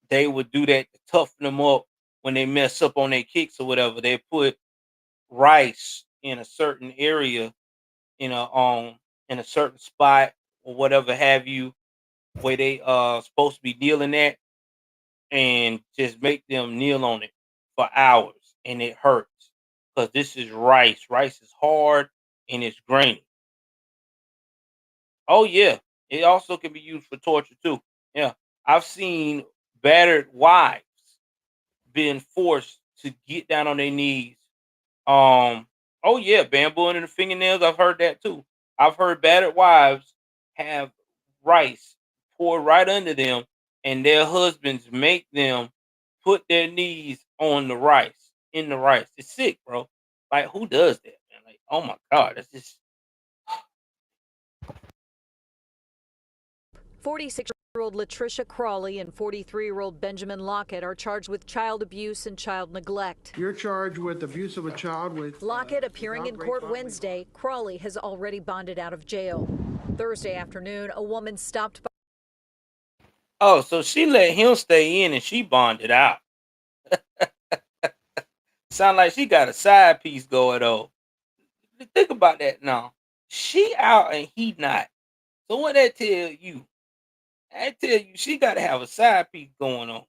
they would do that to toughen them up when they mess up on their kicks or whatever. They put rice in a certain area, in a certain spot or whatever have you, where they supposed to be kneeling at, and just make them kneel on it for hours, and it hurts because this is rice. Rice is hard and it's grainy. Oh yeah, it also can be used for torture too. Yeah, I've seen battered wives being forced to get down on their knees. Oh yeah, bambooing in the fingernails. I've heard that too. I've heard battered wives have rice poured right under them, and their husbands make them put their knees on the rice, in the rice. It's sick, bro. Like, who does that, man? Like, oh my God, that's just 46-year-old Latricia Crawley and 43-year-old Benjamin Lockett are charged with child abuse and child neglect. You're charged with abuse of a child with... Lockett appearing in court Wednesday. Crawley has already bonded out of jail. Thursday afternoon, a woman stopped by... Oh, so she let him stay in and she bonded out. Sound like she got a side piece going on. Think about that now. She out and he not. So what that tell you? I tell you, she got to have a side piece going on.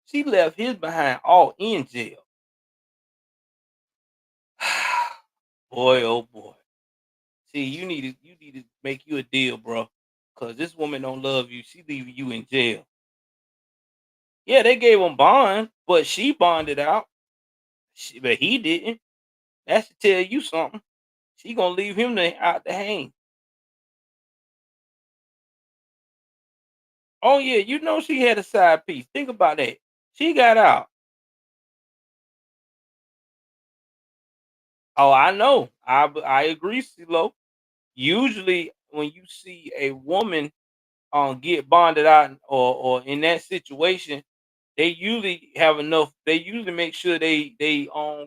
She left his behind all in jail. Boy, oh boy. See, you need to make you a deal, bro. Cause this woman don't love you. She leaving you in jail. Yeah, they gave him bond, but she bonded out. But he didn't. That should tell you something. She gonna leave him out to hang. Oh yeah, you know she had a side piece. Think about that. She got out. Oh, I know. I agree, CeeLo. Usually, when you see a woman get bonded out or in that situation, they usually have enough. They usually make sure they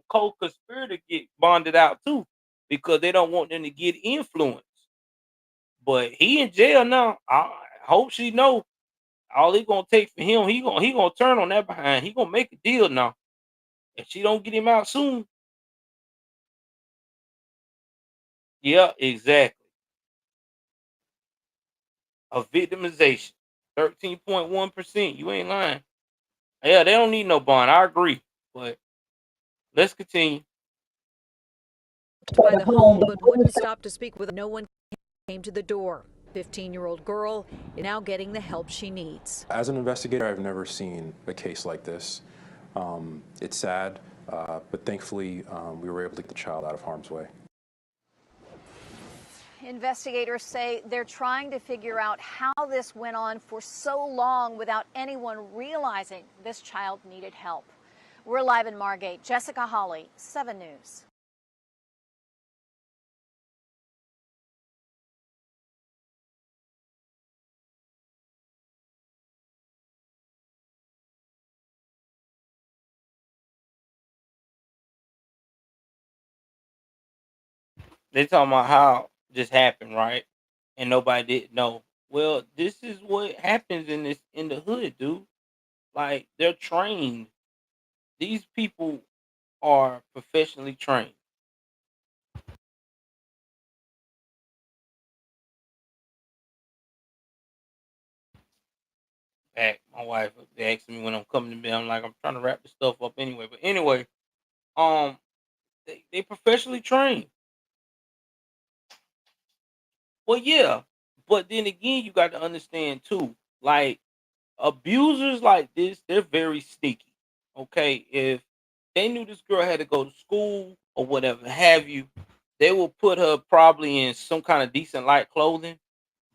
co-conspirator get bonded out too, because they don't want them to get influenced. But he in jail now. I hope she know all it gonna take for him. He gonna turn on that behind. He gonna make a deal now. If she don't get him out soon, yeah, exactly. A victimization, 13.1%. You ain't lying. Yeah, they don't need no bond. I agree. But let's continue. By the home, but wouldn't stop to speak with. No one came to the door. 15-year-old girl is now getting the help she needs. As an investigator, I've never seen a case like this. It's sad, but thankfully we were able to get the child out of harm's way. Investigators say they're trying to figure out how this went on for so long without anyone realizing this child needed help. We're live in Margate. Jessica Hawley, 7 News. They talking about how this happened, right? And nobody didn't know. Well, this is what happens in the hood, dude. Like they're trained. These people are professionally trained. Back, my wife asked me when I'm coming to bed. I'm like, I'm trying to wrap this stuff up anyway. But anyway, um, they professionally trained. Well, yeah, but then again, you got to understand too. Like abusers like this, they're very sneaky. Okay, if they knew this girl had to go to school or whatever have you, they will put her probably in some kind of decent light clothing.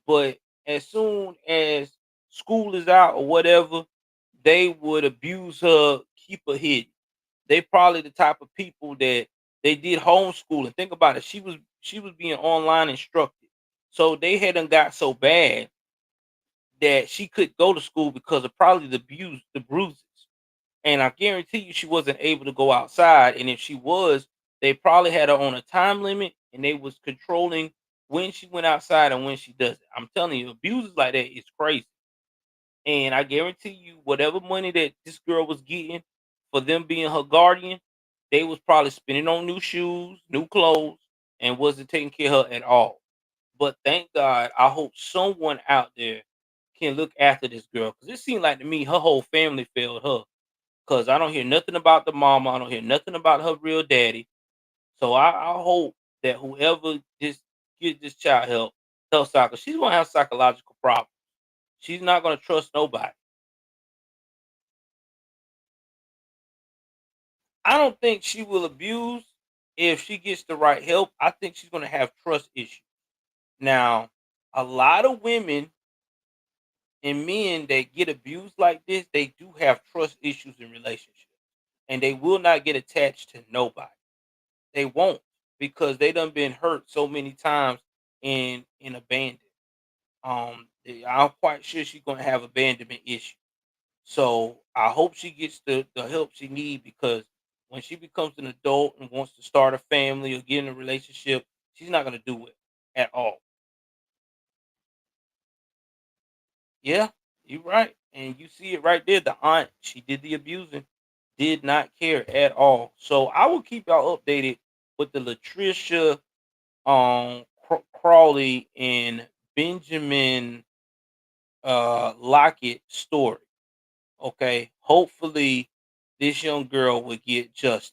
But as soon as school is out or whatever, they would abuse her, keep her hidden. They probably the type of people that they did homeschooling. Think about it. She was being online instructed. So they hadn't got so bad that she could go to school because of probably the bruises. And I guarantee you she wasn't able to go outside. And if she was, they probably had her on a time limit and they was controlling when she went outside and when she doesn't. I'm telling you, abusers like that is crazy. And I guarantee you, whatever money that this girl was getting for them being her guardian, they was probably spending on new shoes, new clothes, and wasn't taking care of her at all. But thank God, I hope someone out there can look after this girl. Because it seemed like to me her whole family failed her. Because I don't hear nothing about the mama. I don't hear nothing about her real daddy. So I hope that whoever just get this child helps out. Because she's going to have psychological problems. She's not going to trust nobody. I don't think she will abuse if she gets the right help. I think she's going to have trust issues. Now, a lot of women and men that get abused like this, they do have trust issues in relationships. And they will not get attached to nobody. They won't because they done been hurt so many times and abandoned. I'm quite sure she's gonna have abandonment issues. So I hope she gets the help she needs because when she becomes an adult and wants to start a family or get in a relationship, she's not gonna do it at all. Yeah, you're right. And you see it right there. The aunt, she did the abusing. did not care at all. So I will keep y'all updated with the Latricia Crawley and Benjamin Lockett story. Okay, hopefully this young girl will get justice.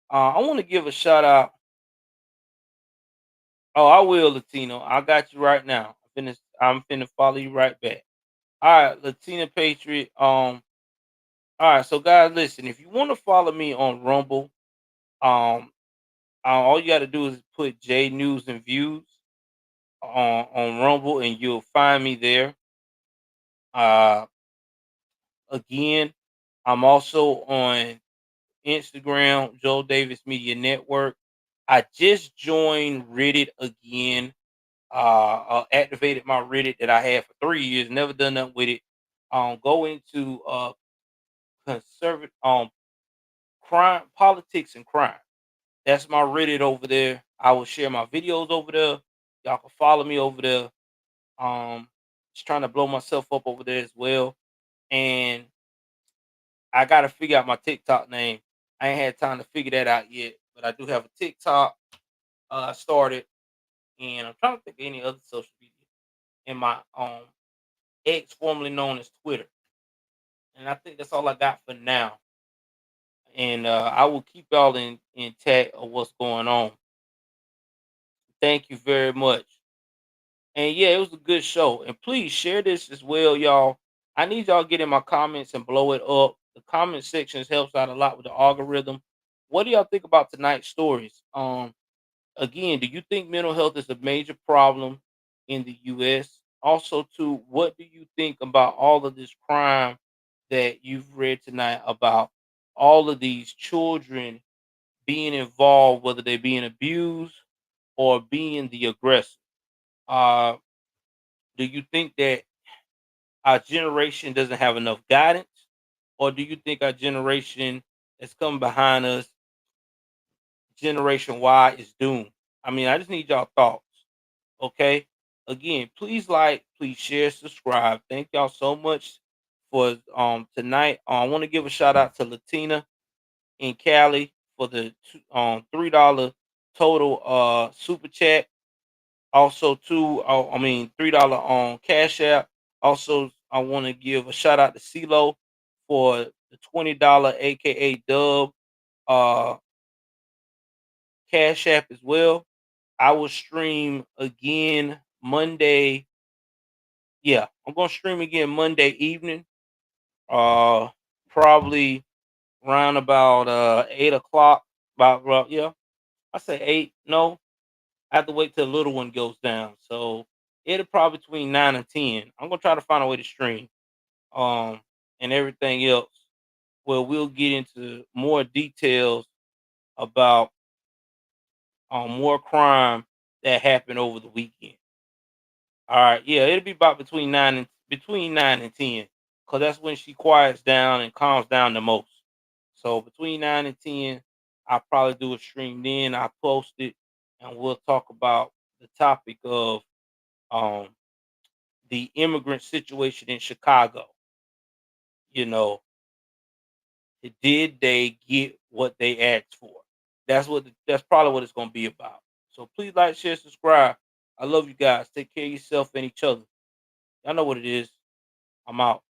I want to give a shout out. Oh, I will, Latino. I got you right now. I'm finna follow you right back. All right, Latina Patriot. All right, so guys, listen. If you want to follow me on Rumble, um, all you got to do is put J News and Views on Rumble, and you'll find me there. Uh, again, I'm also on Instagram, Joel Davis Media Network. I just joined Reddit again. Activated my Reddit that I had for 3 years. Never done nothing with it. Go into conservative crime, politics, and crime. That's my Reddit over there. I will share my videos over there. Y'all can follow me over there. Um, just trying to blow myself up over there as well. And I got to figure out my TikTok name. I ain't had time to figure that out yet, but I do have a TikTok. I started, and I'm trying to think of any other social media. And my X, formerly known as Twitter, and I think that's all I got for now. And I will keep y'all in intact of what's going on. Thank you very much. And yeah, it was a good show. And please share this as well, y'all. I need y'all to get in my comments and blow it up. The comment sections helps out a lot with the algorithm. What do y'all think about tonight's stories? Again, do you think mental health is a major problem in the US? Also, too, what do you think about all of this crime that you've read tonight about all of these children being involved, whether they're being abused or being the aggressor? Uh, do you think that our generation doesn't have enough guidance, or do you think our generation that's coming behind us, Generation Y, is doomed? I mean, I just need y'all thoughts. Okay. Again, please like, please share, subscribe. Thank y'all so much for tonight. I want to give a shout out to Latina in Cali for the $3 total super chat. Also, too, $3 on Cash App. Also, I want to give a shout out to CeeLo for the $20 aka Dub uh Cash App as well. I will stream again Monday. Yeah, I'm gonna stream again Monday evening. Uh, probably around about 8 o'clock. Yeah, I say 8. No, I have to wait till the little one goes down. So it'll probably between 9 and 10. I'm gonna try to find a way to stream. And everything else. Well, we'll get into more details about more crime that happened over the weekend. All right, yeah, it'll be about between 9 and 10, cause that's when she quiets down and calms down the most. So between 9 and 10, I'll probably do a stream. Then I post it, and we'll talk about the topic of um the immigrant situation in Chicago. You know, did they get what they asked for? That's probably what it's gonna be about. So please like, share, subscribe. I love you guys. Take care of yourself and each other. Y'all know what it is. I'm out.